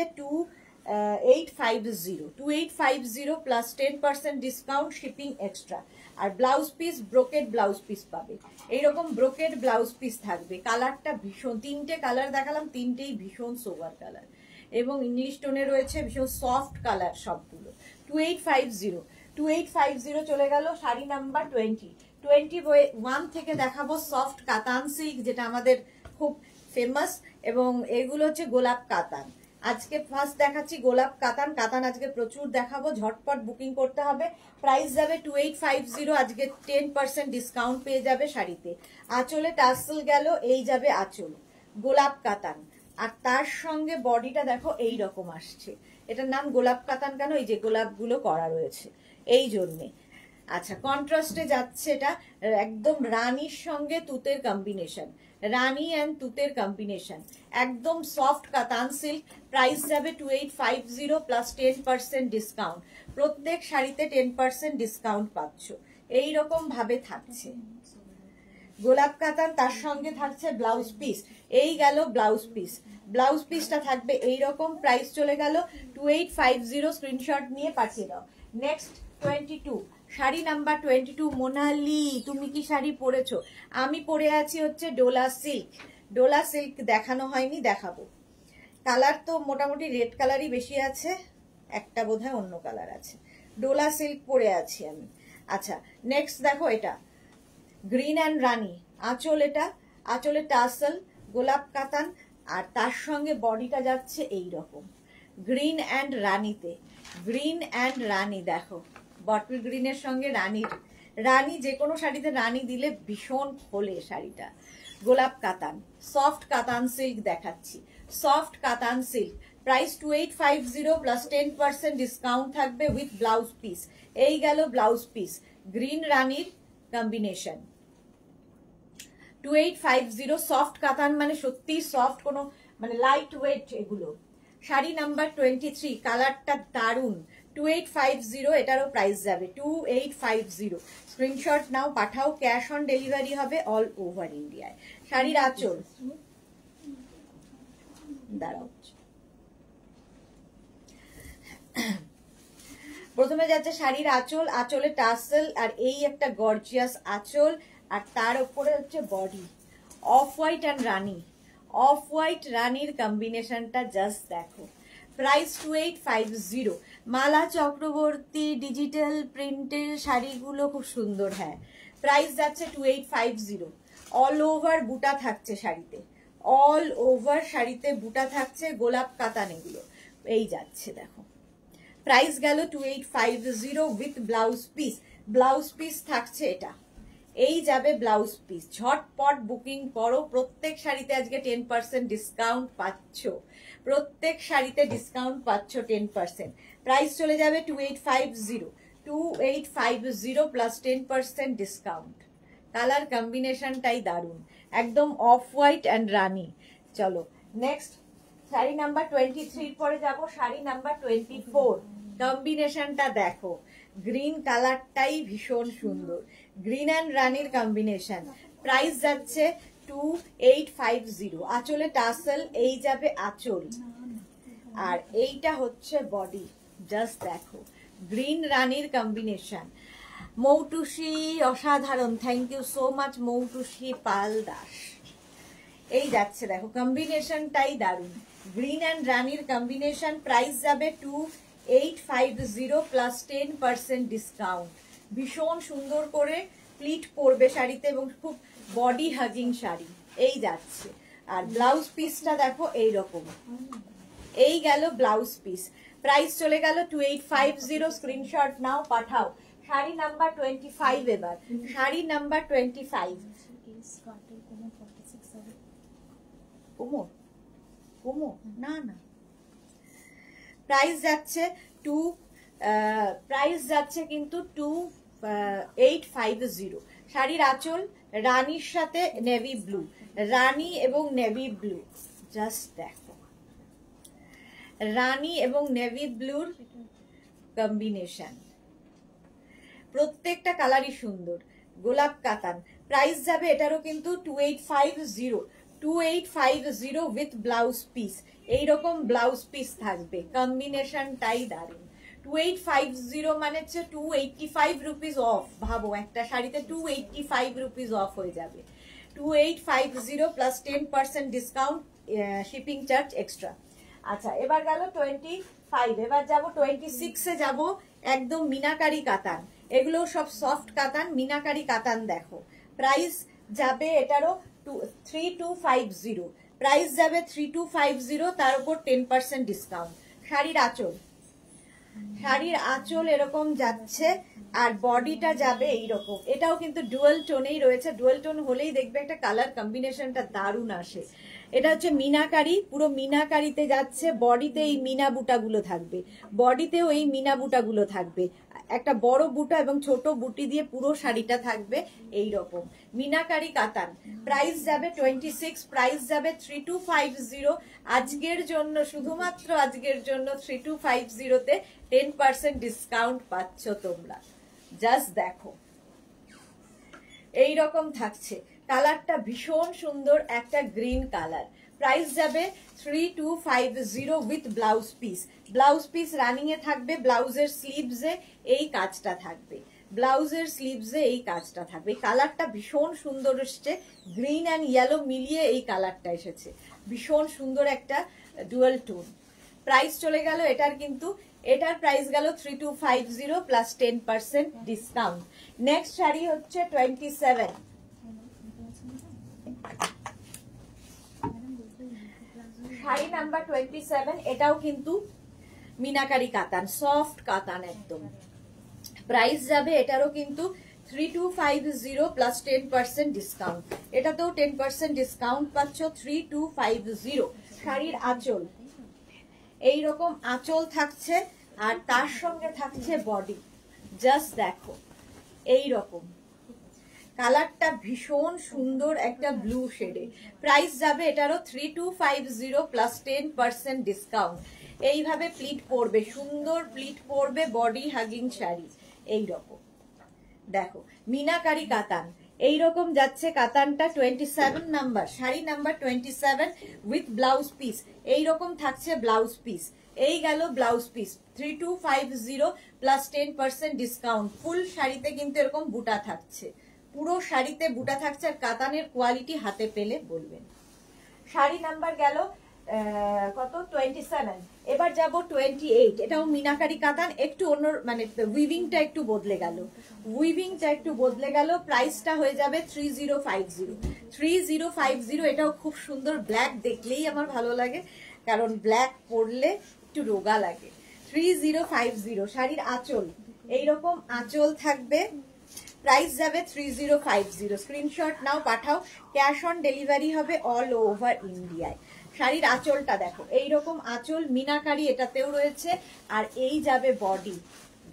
2850 প্লাস 10% ডিসকাউন্ট, শিপিং এক্সট্রা। আর blouse piece brocade blouse piece পাবে, এইরকম ব্রোকেড ব্লাউজ পিস থাকবে। কালারটা ভীষণ, তিনটে কালার দেখালাম, তিনটেই ভীষণ সোবার কালার এবং ইংলিশ টোনে রয়েছে, ভীষণ সফট কালার সবগুলো। 2850 চলে গেল। শাড়ি নাম্বার 21 থেকে দেখাবো সফট কাতান সিল্ক, যেটা আমাদের খুব ফেমাস, এবং এগুলো হচ্ছে গোলাপ কাতান। আজকে ফার্স্ট দেখাচ্ছি গোলাপ কাতান। কাতান আজকে প্রচুর দেখাবো, ঝটপট বুকিং করতে হবে। প্রাইস যাবে 2850, আজকে 10% ডিসকাউন্ট পেয়ে যাবে শাড়িতে। আঁচলে টাসেল গেল, এই যাবে আঁচল, গোলাপ কাতান। আর তার সঙ্গে বডিটা দেখো এই রকম আসছে। এটার নাম গোলাপ কাতান কেন? এই যে গোলাপগুলো করা রয়েছে এই জন্যে। আচ্ছা, কন্ট্রাস্টে যাচ্ছে এটা, একদম রানীর সঙ্গে তুতের কম্বিনেশন, রানী অ্যান্ড তুতের কম্বিনেশন, একদম সফট কাতান সিল্ক। প্রাইস যাবে 2850 প্লাস 10% ডিসকাউন্ট। প্রত্যেক শাড়িতে 10% ডিসকাউন্ট পাচ্ছ, এইরকম ভাবে থাকছে গোলাপ কাতান। তার সঙ্গে থাকছে ব্লাউজ পিস, এই গেল ব্লাউজ পিস। ব্লাউজ পিসটা থাকবে এইরকম, প্রাইস চলে গেল 2850, স্ক্রিনশট নিয়ে পাঠিয়ে দাও। Next 22, sari number 22। মোনালি, তুমি কি শাড়ি পরেছো? আমি পরে আছি হচ্ছে ডোলা সিল্ক। ডোলা সিল্ক দেখানো হয়নি, দেখাবো। কালার তো মোটামুটি রেড কালারই বেশি আছে, একটা বোধহয় অন্য কালার আছে। ডোলা সিল্ক পরে আছি আমি। আচ্ছা, নেক্সট দেখো, এটা গ্রিন অ্যান্ড রানী আঁচল, এটা আঁচলে টাসেল, গোলাপ কাতান। আর তার সঙ্গে বডিটা যাচ্ছে এই রকম গ্রিন অ্যান্ড রানীতে। গ্রিন অ্যান্ড রানী দেখো, বটল গ্রিনের সঙ্গে রানীর, রানী যে কোনো শাড়িতে রানী দিলে ভীষণ খোলে শাড়িটা। গোলাপ কাতান, সফট কাতান সিল্ক দেখাচ্ছি, সফট কাতান সিল্ক। প্রাইস 2850 প্লাস 10% ডিসকাউন্ট থাকবে উইথ ব্লাউজ পিস। এই গেল ব্লাউজ পিস, গ্রিন রানীর কম্বিনেশন। 2850 সফট কাতান, মানে সত্যি সফট, কোনো মানে লাইট ওয়েট এগুলো। শাড়ি নাম্বার 23, কালারটা দারুন। 2850, এটারও প্রাইস যাবে 2850। স্ক্রিনশট নাও, পাঠাও, ক্যাশ অন ডেলিভারি হবে অল ওভার ইন্ডিয়ায়। শাড়ির আঁচল দাঁড়াও, প্রথমে যাচ্ছে শাড়ির আঁচল, আঁচলে টাসেল, আর এই একটা গর্জিয়াস আঁচল, আর তার উপরে হচ্ছে body. Off white and Rani, off white রানীর কম্বিনেশনটা জাস্ট দেখো। প্রাইস 2850। মালা চক্রবর্তী ডিজিটাল প্রিন্টের শাড়িগুলো খুব সুন্দর, হ্যাঁ। প্রাইস যাচ্ছে 2850। অল ওভার বুটা থাকছে শাড়িতে, অল ওভার শাড়িতে বুটা থাকছে, গোলাপ কাতান এগুলো, এই যাচ্ছে দেখো। প্রাইস গেল 2850 with blouse piece. Blouse piece থাকছে এটা, এই যাবে ব্লাউজ পিস। ঝটপট বুকিং করো, প্রত্যেক শাড়িতে আজকে 10% ডিসকাউন্ট পাচ্ছ, প্রত্যেক শাড়িতে ডিসকাউন্ট পাচ্ছ 10%। প্রাইস চলে যাবে 2850, 2850 প্লাস 10% ডিসকাউন্ট। কালার কম্বিনেশনটাই দারুন, একদম অফ হোয়াইট অ্যান্ড রানী। চলো নেক্সট শাড়ি নাম্বার 23 পরে যাব। শাড়ি নাম্বার 24, কম্বিনেশনটা দেখো, গ্রিন কালারটাই ভীষণ সুন্দর, গ্রিন অ্যান্ড রানীর কম্বিনেশন। প্রাইস যাচ্ছে 2850। আঁচলে টাসেল, এই যাবে আঁচল, আর এইটা হচ্ছে বডি। জাস্ট দেখো, গ্রিন রানীর কম্বিনেশন। মৌটুসি অসাধারণ, thank you so much Moutusi Pal Das. এই যাচ্ছে দেখো, কম্বিনেশনটাই দারুন, গ্রিন অ্যান্ড রানীর কম্বিনেশন। প্রাইস যাবে 2850 প্লাস 10% ডিসকাউন্ট। ভীষণ সুন্দর করে প্লিট পরবে শাড়িতে এবং খুব বডি হাগিং শাড়ি, এই যাচ্ছে। আর ব্লাউজ পিসটা দেখো এইরকম, এই গেল ব্লাউজ পিস। প্রাইস চলে গেল 2850। স্ক্রিনশট নাও, পাঠাও। শাড়ি নাম্বার 25 এবার, শাড়ি নাম্বার 25। কোমর, কোমর না না, প্রাইস যাচ্ছে প্রাইস যাচ্ছে কিন্তু 2850। শাড়ির আঁচল রানীর সাথে নেভি ব্লু, রানী এবং নেভি ব্লু, জাস্ট দেখো, রানী এবং নেভি ব্লুর কম্বিনেশন। প্রত্যেকটা কালারই সুন্দর, গোলাপ কাতান। প্রাইস যাবে এটারও কিন্তু 2850, 2850 উইথ ব্লাউজ পিস। এইরকম ব্লাউজ পিস থাকবে, কম্বিনেশনটাই দারুন। 2850 মানে হচ্ছে 285 রুপিস অফ। ভাবো একটা শাড়িতে 285 রুপিস অফ হয়ে যাবে। 2850 plus 10% discount, shipping charge extra. আচ্ছা, এবার গেল 25, এবার যাব 26 এ যাব। একদম মিনাকারি কাতান, এগুলো সব সফট কাতান, মিনাকারি কাতান। দেখো প্রাইস যাবে এটারও 3250, প্রাইস যাবে 3250, তার উপর 10% ডিসকাউন্ট। শাড়ির আঁচল, শাড়ির আঁচল এরকম যাচ্ছে, আর বডিটা যাবে এইরকম। এটাও কিন্তু ডুয়াল টোনেই রয়েছে, ডুয়াল টোন হলেই দেখবে একটা কালার কম্বিনেশনটা দারুণ আসে। এটা হচ্ছে মিনাকারি, পুরো মিনাকারিতে যাচ্ছে, বডিতে এই মিনা বুটাগুলো থাকবে, বডিতেও এই মিনা বুটাগুলো থাকবে, একটা বড় বুটা এবং ছোট বুটি দিয়ে পুরো শাড়িটা থাকবে এই রকম মিনাকারি কাতান। প্রাইস যাবে 26, প্রাইস যাবে 3250। আজকের জন্য, শুধুমাত্র আজকের জন্য 3250 তে 10% ডিসকাউন্ট পাচ্ছ তোমরা। জাস্ট দেখো এই রকম থাকছে, কালারটা ভীষণ সুন্দর, একটা গ্রিন কালার। প্রাইস যাবে 3250 with blouse piece. Blouse piece running এ থাকবে, ব্লাউজের স্লিভসে এই কাজটা থাকবে, ব্লাউজের স্লিভসে এই কাজটা থাকবে। কালারটা ভীষণ সুন্দর এসছে, গ্রিন অ্যান্ড ইয়েলো মিলিয়ে এই কালারটা এসেছে, ভীষণ সুন্দর একটা ডুয়াল টোন। প্রাইস চলে গেল এটার, কিন্তু এটার প্রাইস গেল 3250 প্লাস 10% ডিসকাউন্ট। নেক্সট শাড়ি হচ্ছে 27, শাড়ি নাম্বার 27। এটাও কিন্তু মিনাকারি কাতান, সফট কাতান একদম। প্রাইস যাবে এটারও কিন্তু 3250 প্লাস 10% ডিসকাউন্ট। এটাতেও 10% ডিসকাউন্ট পাচ্ছ, 3250। শাড়ির আঁচল এইরকম আঁচল থাকছে, আর তার সঙ্গে থাকছে বডি। জাস্ট দেখো এইরকম কালারটা ভীষণ সুন্দর, একটা ব্লু শেডে। প্রাইস যাবে এটারও 3250 প্লাস 10% ডিসকাউন্ট। এইভাবে প্লিট পরবে, সুন্দর প্লিট পরবে, বডি হাগিং শাড়ি এইরকম। দেখো মিনাকারি কাতান এইরকম যাচ্ছে, কাতানটা 27 number, sari number 27 with blouse piece. এইরকম থাকছে ব্লাউজ পিস, এই গেল blouse piece. 3250 plus 10% discount. Full শাড়িতে কিন্তু এরকম বুটা থাকছে, পুরো শাড়িতে বুটা থাকছে, আর কাতানের কোয়ালিটি হাতে পেলে বলবেন। শাড়ি নাম্বার গেল কত, 27। এবার যাব 28, এটাও মিনাকারি কাতান, একটু অন্য মানে উইভিংটা একটু বদলে গেল, উইভিংটা একটু বদলে গেল। প্রাইসটা হয়ে যাবে 3050, 3050। এটাও খুব সুন্দর, ব্ল্যাক দেখলেই আমার ভালো লাগে, কারণ ব্ল্যাক পরলে একটু রোগা লাগে। 3050। শাড়ির আঁচল এইরকম আঁচল থাকবে, প্রাইস যাবে 3050। স্ক্রিনশট নাও, পাঠাও, ক্যাশ অন ডেলিভারি হবে অল ওভার ইন্ডিয়ায়। শাড়ির আঁচলটা দেখো এইরকম আঁচল, মিনাকারি এটাতেও রয়েছে, আর এই যাবে বডি।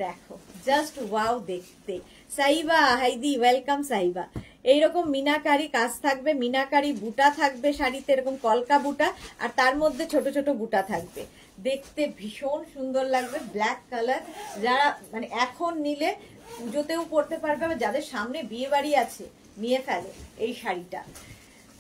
দেখো জাস্ট ওয়াও দেখতে। সাইবা হাইদি, ওয়েলকাম সাইবা। এইরকম মিনাকারি কাজ থাকবে, মিনাকারি বুটা থাকবে শাড়িতে, এরকম কলকা বুটা, আর তার মধ্যে ছোট ছোট বুটা থাকবে, দেখতে ভীষণ সুন্দর লাগবে। ব্ল্যাক কালার, যারা মানে এখন নিলে পুজোতেও পরতে পারবে, যাদের সামনে বিয়ে বাড়ি আছে নিয়ে ফেলে এই শাড়িটা।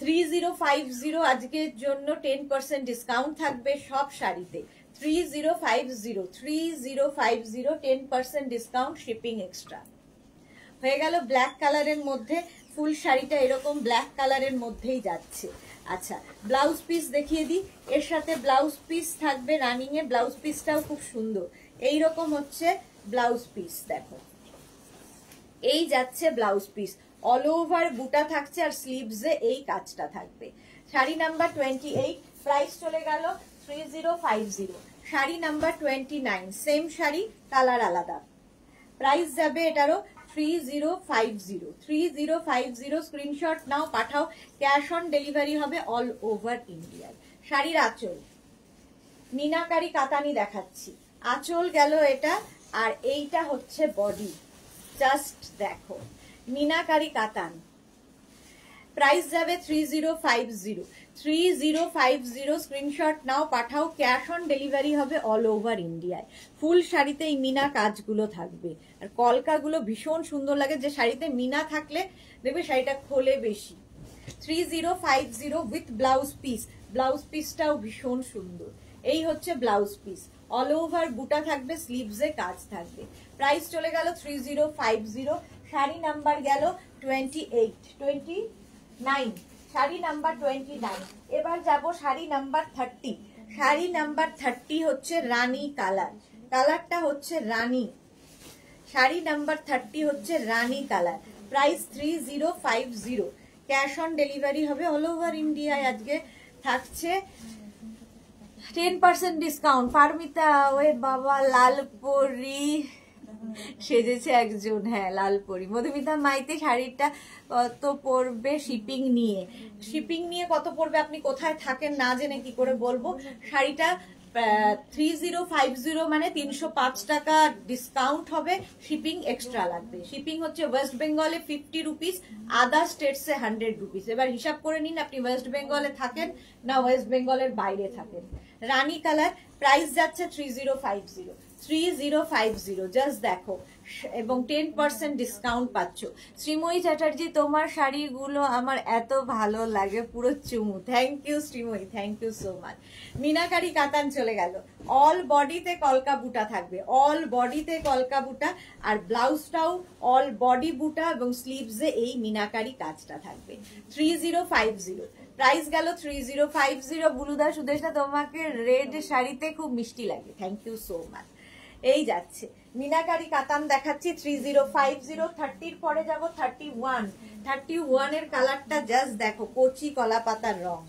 3050 আজকের জন্য 10% ডিসকাউন্ট থাকবে সব শাড়িতে। 3050 10% ডিসকাউন্ট, শিপিং এক্সট্রা। হয়ে গেল ব্ল্যাক কালারের মধ্যে, ফুল শাড়িটা এরকম ব্ল্যাক কালারের মধ্যেই যাচ্ছে। আচ্ছা, ব্লাউজ পিস দেখিয়ে দিই, এর সাথে ব্লাউজ পিস থাকবে রানিং এ, ব্লাউজ পিসটাও খুব সুন্দর। এইরকম হচ্ছে ব্লাউজ পিস, দেখো এই যাচ্ছে ব্লাউজ পিস, অল ওভার বুটা থাকছে, আর স্লিভসে এই কাজটা থাকবে। শাড়ি নাম্বার 28, প্রাইস চলে গেল 3050। Sari number 29, same sari, colour আলাদা। প্রাইস যাবে এটারও 3050, 3050। স্ক্রিনশট নাও, পাঠাও, ক্যাশ অন ডেলিভারি হবে অল ওভার ইন্ডিয়ায়। শাড়ির আঁচল মিনাকারি কাতানি দেখাচ্ছি, আঁচল গেল এটা, আর এইটা হচ্ছে বডি। জাস্ট দেখো মিনাকারি কাতান। প্রাইস যাবে 3050, 3050। স্ক্রিনশট নাও, পাঠাও, ক্যাশ অন ডেলিভারি হবে অল ওভার ইন্ডিয়ায়। ফুল শাড়িতে এই মিনা কাজগুলো থাকবে, আর কলকাগুলো ভীষণ সুন্দর লাগে, যে শাড়িতে মিনা থাকলে দেখবে শাড়িটা খোলে বেশি। 3050 উইথ ব্লাউজ পিস। ব্লাউজ পিসটাও ভীষণ সুন্দর। এই হচ্ছে ব্লাউজ পিস, অল ওভার বুটা থাকবে, স্লিভসে কাজ থাকবে। প্রাইস চলে গেল 3050। শাড়ি নাম্বার গেল 29। শাড়ি নাম্বার 29। এবার যাব শাড়ি নাম্বার 30। শাড়ি নাম্বার 30 হচ্ছে রানী কালার, কালারটা হচ্ছে রানী। শাড়ি নাম্বার 30 হচ্ছে রানী colour. Price 3050। Cash on delivery হবে। অল ওভার ইন্ডিয়ায় আজকে থাকছে 10% ডিসকাউন্ট। পারমিতা, ওয়ে বাবা, লালপরি সেজেছে একজন, হ্যাঁ লালপরি। মধুমিতা মাইতে শাড়িটা কত পড়বে শিপিং নিয়ে? শিপিং নিয়ে কত পড়বে আপনি কোথায় থাকেন না জেনে কি করে বলবো। শাড়িটা 3050 মানে 305 টাকা ডিসকাউন্ট হবে, শিপিং এক্সট্রা লাগবে। শিপিং হচ্ছে ওয়েস্ট বেঙ্গলে 50 রুপিস, আদার স্টেটসে 100 রুপিস। এবার হিসাব করে নিন আপনি ওয়েস্ট বেঙ্গলে থাকেন না ওয়েস্ট বেঙ্গলের বাইরে থাকেন। রানী কালার, প্রাইস যাচ্ছে 3050। জাস্ট দেখো, এবং 10% ডিসকাউন্ট পাচ্ছ। শ্রীময়ী চ্যাটার্জি, তোমার শাড়িগুলো আমার এত ভালো লাগে, পুরো চুমু। Thank you Srimoyee, thank you so much. মিনাকারি কাতান চলে গেল। অল বডিতে কলকা বুটা থাকবে, অল বডিতে কলকা বুটা, আর ব্লাউজটাও অল বডি বুটা এবং স্লিভসে এই মিনাকারি কাজটা থাকবে। 3050। প্রাইস গেল 3050। বুলুদা সুদেশা, তোমাকে রেড শাড়িতে খুব মিষ্টি লাগে, থ্যাংক ইউ সো মাচ। এই যাচ্ছে মিনাকারি কাতান দেখাচ্ছি 3050। 30 পরে যাব 31। 31 এর কালারটা জাস্ট দেখো, কচি কলা পাতার রং,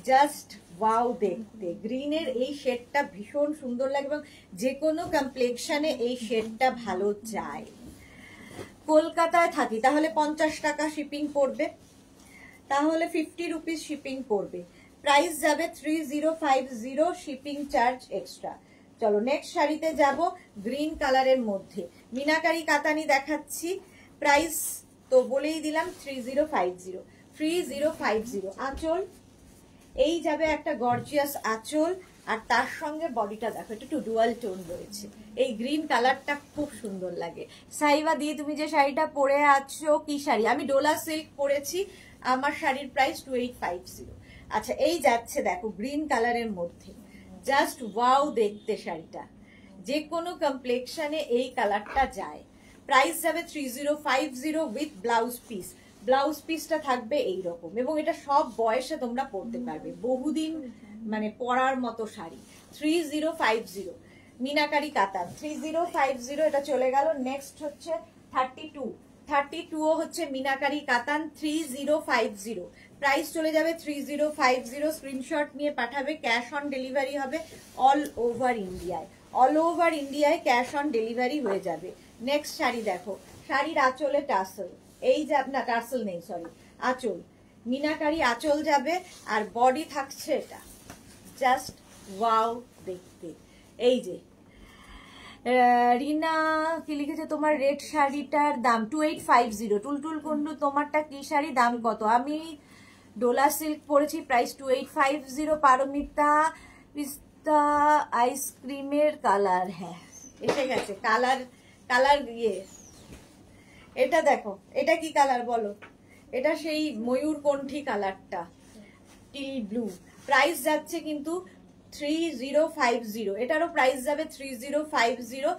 জাস্ট ওয়াও দেখতে। গ্রিনের এই শেডটা ভীষণ সুন্দর লাগে এবং যে কোনো কমপ্লেক্সনে এই শেডটা ভালো যায়। কলকাতায় থাকি তাহলে 50 টাকা শিপিং পড়বে, তাহলে 50 রুপিস শিপিং পড়বে। প্রাইস যাবে 3050, শিপিং চার্জ এক্সট্রা। চলো নেক্সট শাড়িতে যাব, গ্রিন কালারের মধ্যে মিনাকারি কাতানি দেখাচ্ছি। প্রাইস তো বলেই দিলাম 3050। আঁচল, এই যাবে একটা গর্জিয়াস আঁচল, আর তার সঙ্গে বডিটা দেখো একটু ডুয়াল টোন রয়েছে। এই গ্রিন কালারটা খুব সুন্দর লাগে। সাইবা দিয়ে, তুমি যে শাড়িটা পরে আছো কি শাড়ি? আমি ডোলা সিল্ক পরেছি, আমার শাড়ির প্রাইস 2850। আচ্ছা, এই যাচ্ছে দেখো গ্রিন কালারের মধ্যে, জাস্ট ওয়াও দেখতে শাড়িটা, যে কোনো কমপ্লেক্সনে এই কালারটা যায়। প্রাইস যাবে 3050 উইথ ব্লাউজ পিস। ব্লাউজ পিসটা থাকবে এইরকম, এবং এটা সব বয়সে তোমরা পরতে পারবে, বহুদিন মানে পরার মতো শাড়ি। 3050 মিনাকারি কাতান 3050। এটা চলে গেল। নেক্সট হচ্ছে 32 হচ্ছে মিনাকারি কাতান 3050। প্রাইস চলে যাবে 3050। স্ক্রিনশট নিয়ে পাঠাবে, ক্যাশ অন ডেলিভারি হবে অল ওভার ইন্ডিয়ায়। অল ওভার ইন্ডিয়ায় ক্যাশ অন ডেলিভারি হয়ে যাবে। নেক্সট শাড়ি দেখো, শাড়ির আঁচলে টাসেল, এই যে না টাসেল নেই সরি, আঁচল, মিনাকারি আঁচল যাবে, আর বডি থাকছে এটা, জাস্ট ওয়াও দেখতে। এই যে রিনা কি লিখেছে, তোমার রেড শাড়িটার দাম 2850। টুলটুল কুন্ডু, তোমারটা কি শাড়ি, দাম কত? আমি ডোলা সিল্ক পরেছি, প্রাইস 2850। পারমিতা, পিস্তা আইসক্রিমের কালার, হ্যাঁ এসে গেছে কালার, কালার ইয়ে। এটা দেখো, এটা কি কালার বলো? এটা সেই ময়ূরকণ্ঠী কালারটা, টিল ব্লু। প্রাইস যাচ্ছে কিন্তু 3050। এটারও প্রাইস যাবে 3050।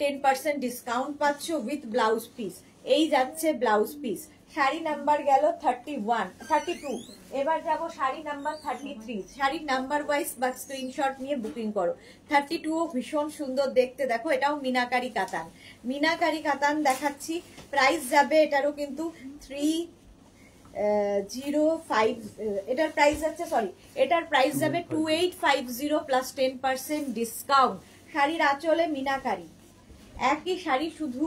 10% ডিসকাউন্ট পাচ্ছ উইথ ব্লাউজ পিস। এই যাচ্ছে ব্লাউজ পিস। শাড়ি নাম্বার গেল 32। এবার যাব শাড়ি নাম্বার 33। শাড়ির নাম্বার ওয়াইজ বা স্ক্রিনশট নিয়ে বুকিং করো। 32 ভীষণ সুন্দর দেখতে, দেখো এটাও মিনাকারি কাতান। মিনাকারি কাতান দেখাচ্ছি। প্রাইস যাবে এটারও কিন্তু 305। এটার প্রাইস যাচ্ছে সরি, এটার প্রাইস যাবে 2850 প্লাস 10% ডিসকাউন্ট। শাড়ির আঁচলে মিনাকারি, একই শাড়ি শুধু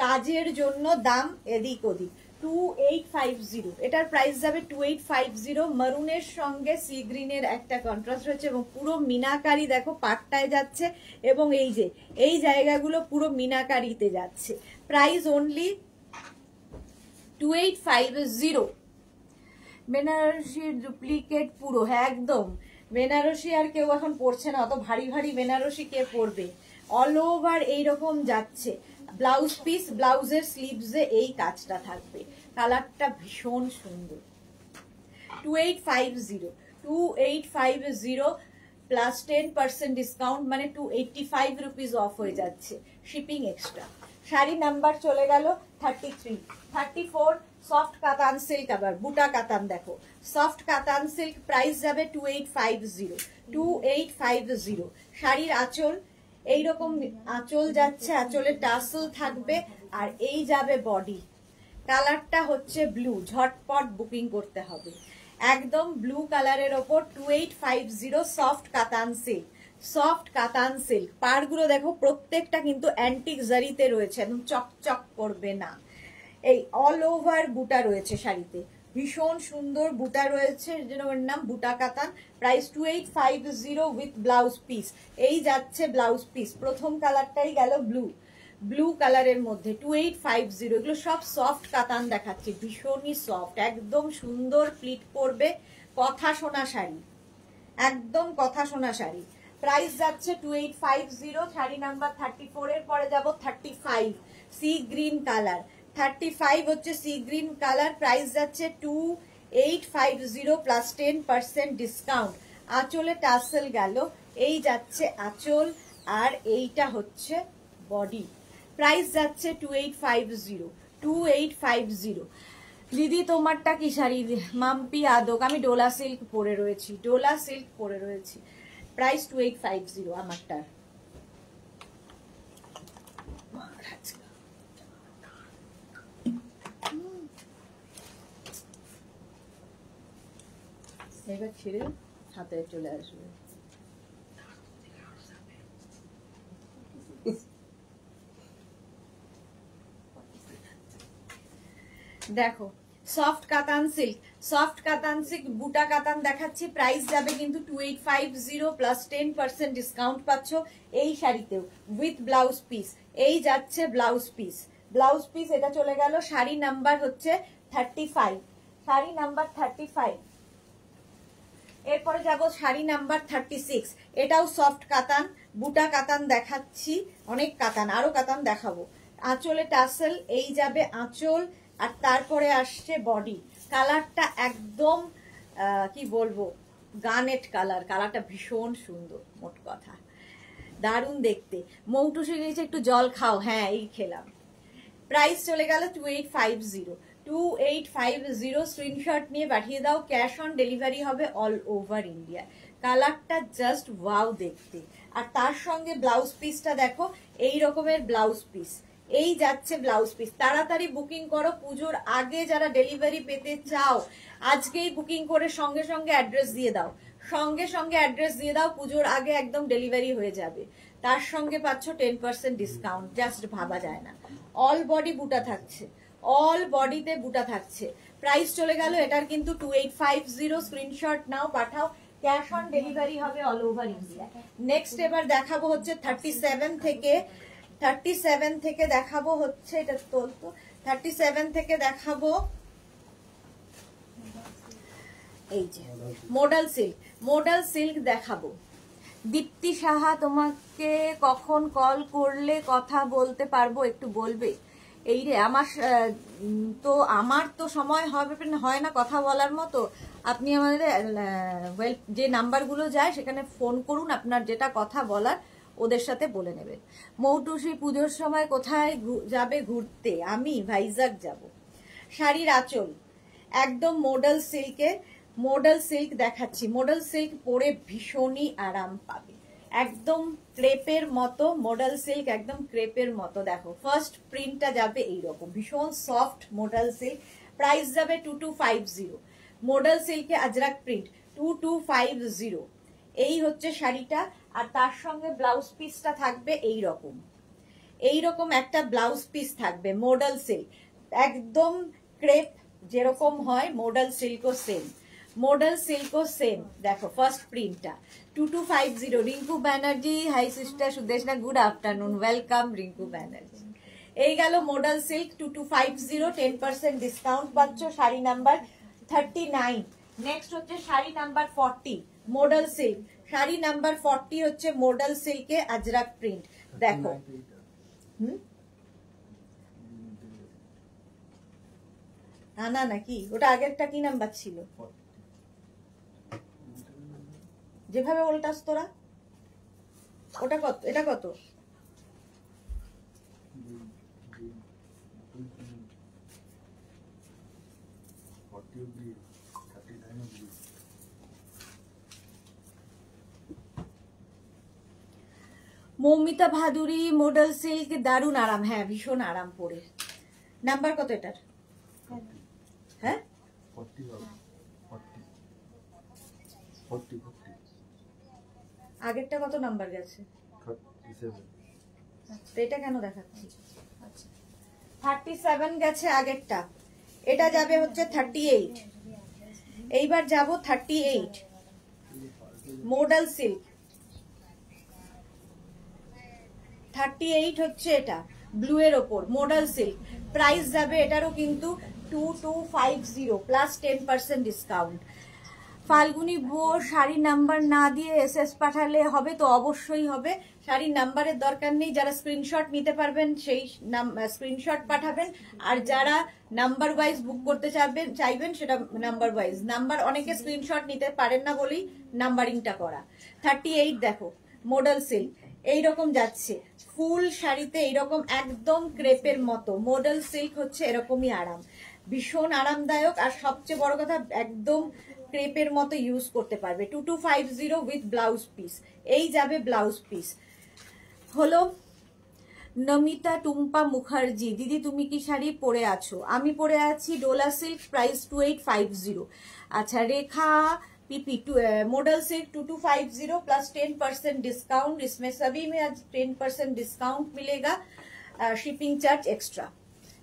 কাজের জন্য দাম এদিক ওদিক। 2850। এটার প্রাইস যাবে 2850। মারুনের সঙ্গে সি গ্রিনের একটা কন্ট্রাস্ট রয়েছে এবং পুরো মিনাকারি দেখো পাটটায় যাচ্ছে, এবং এই যে এই জায়গাগুলো পুরো মিনাকারিতে যাচ্ছে। Price only 2850। বেনারসির ডুপ্লিকেট পুরো, হ্যাঁ একদম। বেনারসি আর কেউ এখন পরছে না, অত ভারী ভারী বেনারসি কে পরবে? অল ওভার এইরকম যাচ্ছে। ব্লাউজ পিস, ব্লাউজের স্লিভসে এই কাজটা থাকবে। কালারটা ভীষণ সুন্দর। 2850 প্লাস 10% ডিসকাউন্ট, মানে 285 রুপিস অফ হয়ে যাচ্ছে, শিপিং এক্সট্রা। শাড়ি নাম্বার চলে গেল 33, 34 সফট কাতান সিল্ক, আবার বুটা কাতান দেখো, সফট কাতান সিল্ক, প্রাইস যাবে 2850। শাড়ির আঁচল এইরকম আঁচল যাচ্ছে, আঁচলে টাসেল থাকবে, আর এই যাবে বডি। কালারটা হচ্ছে ব্লু, ঝটপট বুকিং করতে হবে। একদম ব্লু কালারের ওপর 2850 সফট কাতান সিল্ক, সফট কাতান সিল্ক। পাড়গুলো দেখো প্রত্যেকটা কিন্তু অ্যান্টিক জারিতে রয়েছে, একদম চকচক করবে না। এই অল ওভার বুটা রয়েছে শাড়িতে, ভীষণ সুন্দর বুটা রয়েছে, এর জন্য ওর নাম বুটা কাতান। Price 2850 with blouse piece. এই যাচ্ছে ব্লাউজ পিস, প্রথম কালারটাই গেল ব্লু, ব্লু কালারের মধ্যে 2850। এগুলো সব সফট কাতান দেখাচ্ছি, ভীষণই সফট, একদম সুন্দর প্লিট করবে, কথা শোনা শাড়ি, একদম কথা শোনা শাড়ি। প্রাইস যাচ্ছে 2850। শাড়ি নাম্বার 34 এর পরে যাব 35, সি গ্রিন কালার। 35 হচ্ছে সি গ্রিন কালার, প্রাইস যাচ্ছে 2850 প্লাস 10% ডিসকাউন্ট। আঁচলে টাসেল গেল, এই যাচ্ছে আঁচল, আর এইটা হচ্ছে বডি। প্রাইস যাচ্ছে 2850। দিদি তোমারটা কি শাড়ি? মাম্পি আদক, আমি ডোলা সিল্ক পরে রয়েছি, ডোলা সিল্ক পরে রয়েছি। প্রাইস 2850 আমারটার। এবার ছেড়ে হাতে চলে আসবে। দেখো সফট কাতান সিল্ক, সফট কাতান সিল্ক বুটা কাতান দেখাচ্ছি, প্রাইস যাবে কিন্তু 2850 প্লাস 10% ডিসকাউন্ট পাচ্ছ এই শাড়িতেও উইথ ব্লাউজ পিস। এই যাচ্ছে ব্লাউজ পিস, ব্লাউজ পিস এটা চলে গেল। শাড়ি নাম্বার হচ্ছে 35, শাড়ি নাম্বার 35। এরপরে যাব শাড়ি নাম্বার 36, এটাও সফট কাতান, বুটা কাতান দেখাচ্ছি, অনেক কাতান, আরো কাতান দেখাবো। আঁচলে টাসেল, এই যাবে আঁচল, আর তারপরে আসছে বডি। কালারটা একদম কি বলবো, গানেট কালার, কালারটা ভীষণ সুন্দর, মোট কথা দারুণ দেখতে। মৌটুসি নিচে একটু জল খাও, হ্যাঁ এই খেলাম। প্রাইস চলে গেল 2850 স্ক্রিনশট নিয়ে পাঠিয়ে দাও, ক্যাশ অন ডেলিভারি হবে অল ওভার ইন্ডিয়া। কালারটা জাস্ট ওয়াও দেখতে, আর তার সঙ্গে ব্লাউজ পিসটা দেখো, এই রকমের ব্লাউজ পিস, এই যাচ্ছে ব্লাউজ পিস। তাড়াতাড়ি বুকিং করো, পুজোর আগে যারা ডেলিভারি পেতে চাও আজকেই বুকিং করে সঙ্গে সঙ্গে অ্যাড্রেস দিয়ে দাও, সঙ্গে সঙ্গে অ্যাড্রেস দিয়ে দাও, পুজোর আগে একদম ডেলিভারি হয়ে যাবে। তার সঙ্গে পাচ্ছ 10% ডিসকাউন্ট, জাস্ট ভাবা যায় না। অল বডি বুটা থাকছে, অল বডিতে বুটা থাকছে। প্রাইস চলে গেল এটার কিন্তু 2850, স্ক্রিনশট নাও পাঠাও, ক্যাশ অন ডেলিভারি হবে অল ওভার ইন্ডিয়া। নেক্সট এবার দেখাবো হচ্ছে 37 থেকে, 37 থেকে দেখাবো হচ্ছে, এটা তোলতো, 37 থেকে দেখাবো এই যে মডেল সিল্ক, মডেল সিল্ক দেখাবো। দীপ্তি সাহা, তোমাকে কখন কল করলে কথা বলতে পারবো একটু বলবে? এই রে আমার তো সময় হয় না কথা বলার মতো। আপনি আমাদের যে নাম্বারগুলো যায় সেখানে ফোন করুন, আপনার যেটা কথা বলার ওদের সাথে বলে নেবেন। মৌটুসি পুজোর সময় কোথায় যাবে ঘুরতে? আমি ভাইজাগ যাব। শাড়ির আঁচল একদম মডেল সিল্কের, মডেল সিল্ক দেখাচ্ছি, মডেল সিল্ক পরে ভীষণই আরাম পাবে, একদম ক্রেপের মতো মডেল সিল্ক, একদম ক্রেপের মতো। দেখো ফার্স্ট প্রিন্টটা যাবে এইরকম, ভীষণ সফট মডেল সিল্ক। প্রাইস যাবে 2250, মডেল সিল্কে আজরাক প্রিন্ট 2250। এই হচ্ছে শাড়িটা, আর তার সঙ্গে ব্লাউজ পিসটা থাকবে এইরকম, এইরকম একটা ব্লাউজ পিস থাকবে মডেল সিল্ক, একদম ক্রেপ যেরকম হয় মডেল সিল্কও সেম, মডেল সিল্কও সেম। দেখো ফার্স্ট প্রিন্টটা 2250। Rinku Banerjee, high sister Sudeshna, good afternoon, welcome Rinku Banerjee. এই গেল মডেল সিল্ক 2250, 10% ডিসকাউন্ট পাচ্ছ। শাড়ি নাম্বার 39। নেক্সট হচ্ছে sari number 40, model silk. Sari number 40 হচ্ছে মডেল সিল্কে আজরাক প্রিন্ট। দেখো আনা নাকি? ওটা আগেরটা কি নাম্বার ছিল? যেভাবে উল্টাস তোরা, ওটা কত, এটা কত? মৌমিতা ভাদুরী মডেল সিল্ক, দারুণ আরাম। হ্যাঁ ভীষণ আরাম পরে। নাম্বার কত এটার? হ্যাঁ আগেরটা কত নাম্বার গেছে? তো এটা কেন দেখাচ্ছি? 37 গেছে আগেরটা, এটা যাবে হচ্ছে 38। এইবার যাব 38 মডেল সিল্ক। 38 হচ্ছে এটা ব্লু এর ওপর মডেল সিল্ক। প্রাইস যাবে এটারও কিন্তু 2250 প্লাস 10% ডিসকাউন্ট। ফাল্গুনি বো শাড়ির নাম্বার না দিয়ে এসএস পাঠালে হবে তো? অবশ্যই হবে, শাড়ির নাম্বারের দরকার নেই। যারা স্ক্রিনশট নিতে পারবেন সেই স্ক্রিনশট পাঠাবেন, আর যারা নাম্বার ওয়াইজ বুক করতে চাইবেন সেটা নাম্বার ওয়াইজ। নাম্বার অনেকে স্ক্রিনশট নিতে পারেন না বলেই নাম্বারিংটা করা। 38 দেখো মডেল সিল্ক এইরকম যাচ্ছে, ফুল শাড়িতে এইরকম একদম ক্রেপের মতো। মডেল সিল্ক হচ্ছে এরকমই আরাম, ভীষণ আরামদায়ক, আর সবচেয়ে বড় কথা একদম ক্রেপের মতো ইউজ করতে পারবে। 2250 উইথ ব্লাউজ পিস। এই যাবে ব্লাউজ পিস। হলো নমিতা টুম্পা মুখার্জি, দিদি তুমি কি শাড়ি পরে আছো? আমি পরে আছি ডোলা সিল্ক, প্রাইস 2850। আচ্ছা রেখা पीपी मॉडल सिल्क 2250 प्लस 10% डिस्काउंट। इसमें सभी में आज 10% डिस्काउंट मिलेगा। Shipping charge extra,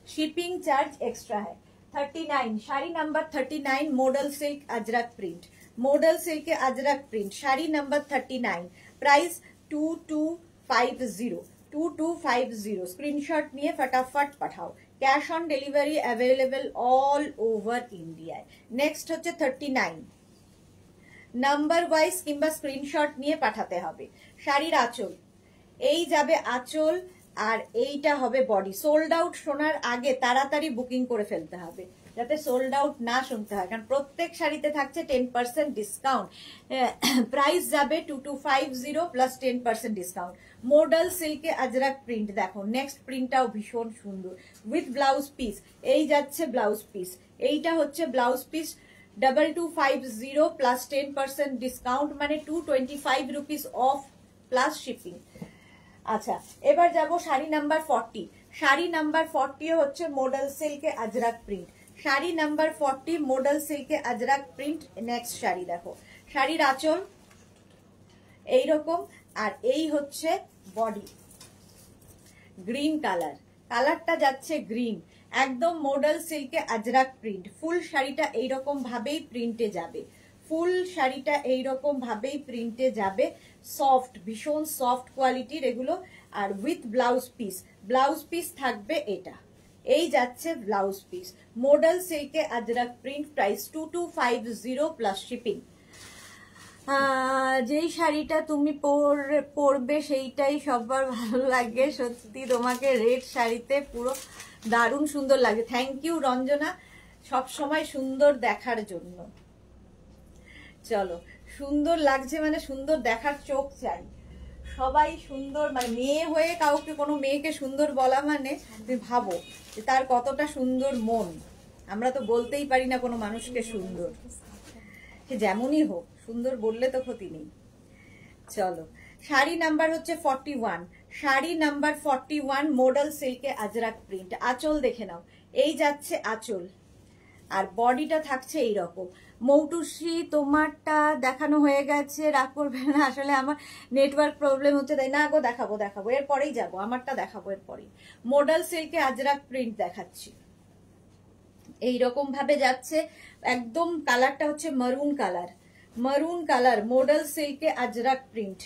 shipping charge extra है। 39 sari number 39 model silk Ajrak print, model silk Ajrak print sari number 39, price 2250 screenshot নিয়ে फटाफट পাঠাও। Cash on delivery available all over India. Next হচ্ছে 39 নাম্বার ওয়াইজ কিংবা স্ক্রিনশট নিয়ে পাঠাতে হবে। শাড়ির আঁচল, এই যাবে আঁচল, আর এইটা হবে বডি। সোল্ড আউট শোনার আগে তাড়াতাড়ি বুকিং করে ফেলতে হবে যাতে সোল্ড আউট না শুনতে হয়, কারণ প্রত্যেক শাড়িতে থাকছে 10% ডিসকাউন্ট। প্রাইস যাবে 2250 প্লাস 10% ডিসকাউন্ট। মডেল সিল্কে আজরাক প্রিন্ট দেখো, নেক্সট প্রিন্টটাও ভীষণ সুন্দর উইথ ব্লাউজ পিস। এই যাচ্ছে ব্লাউজ পিস, এইটা হচ্ছে ব্লাউজ পিস 2250 প্লাস 10% ডিসকাউন্ট, মানে 225 রুপিস অফ প্লাস শিপিং। আচ্ছা এবার যাব শাড়ি নাম্বার 40। শাড়ি নাম্বার 40 হচ্ছে মডেল সিল্কে Ajrak print. Sari number 40 model সিল্কে আজরাক প্রিন্ট। নেক্সট শাড়ি দেখো, শাড়ির আঁচল এইরকম, আর এই হচ্ছে বডি গ্রিন কালার, কালারটা যাচ্ছে গ্রিন, একদম মডেল সিল্কে আজরাক প্রিন্ট। ফুল শাড়িটা এইরকম ভাবেই প্রিন্টে যাবে, ফুল শাড়িটা এইরকম ভাবেই প্রিন্টে যাবে। সফট, ভীষণ সফট কোয়ালিটির এগুলো, আর with blouse piece. Blouse piece থাকবে এটা, এই যাচ্ছে ব্লাউজ পিস। মডেল সিল্কে Ajrak print, price 2250 plus shipping. যেই শাড়িটা তুমি পরবে সেইটাই সবার ভালো লাগে, সত্যি তোমাকে রেড শাড়িতে পুরো দারুণ সুন্দর লাগে। থ্যাংক ইউ রঞ্জনা, সব সময় সুন্দর দেখার জন্য। চলো, সুন্দর লাগছে মানে সুন্দর দেখার চোখ চাই, সবাই সুন্দর, মানে মেয়ে হয়ে কাউকে কোনো মেয়েকে সুন্দর বলা মানে তুমি ভাবো যে তার কতটা সুন্দর মন। আমরা তো বলতেই পারি না কোনো মানুষকে সুন্দর, সে যেমনই হোক, সুন্দর বললে তো ক্ষতি নেই। চলো, শাড়ি নাম্বার হচ্ছে 41। শাড়ি নাম্বার 41 মডেল সিল্কে আজরাক প্রিন্ট। আঁচল দেখে নাও, এই যাচ্ছে আঁচল, আর বডিটা থাকছে এইরকম। মৌটুসি তোমারটা দেখানো হয়ে গেছে, রাগ করবে না, আসলে আমার নেটওয়ার্ক প্রবলেম হচ্ছে তাই না গো। দেখাবো এরপরেই যাবো, আমারটা দেখাবো এরপরেই। মডেল সিল্কে আজরাক প্রিন্ট দেখাচ্ছি, এইরকম ভাবে যাচ্ছে একদম। কালারটা হচ্ছে maroon colour, maroon colour, model সিল্কে আজরাক প্রিন্ট।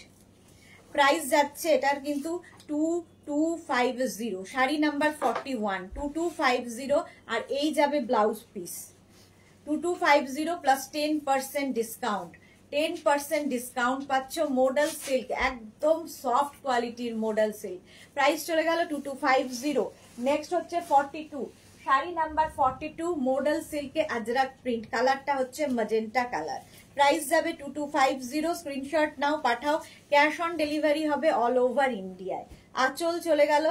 প্রাইস যাচ্ছে এটার কিন্তু 2250। শাড়ি নাম্বার 41 2250, আর এই যাবে blouse piece 2250 plus 10% discount. 10% discount পাচ্ছ। মডেল সিল্ক, একদম সফট কোয়ালিটির মডেল সিল্ক। প্রাইস চলে গেল 2250। নেক্সট হচ্ছে 42। শাড়ি নাম্বার 42 মডেল সিল্কে আজরাক প্রিন্ট, কালারটা হচ্ছে ম্যাজেন্টা কালার। প্রাইস যাবে 2250। স্ক্রিনশট নাও, পাঠাও। ক্যাশ অন ডেলিভারি হবে অল ওভার ইন্ডিয়ায়। আঁচল চলে গেল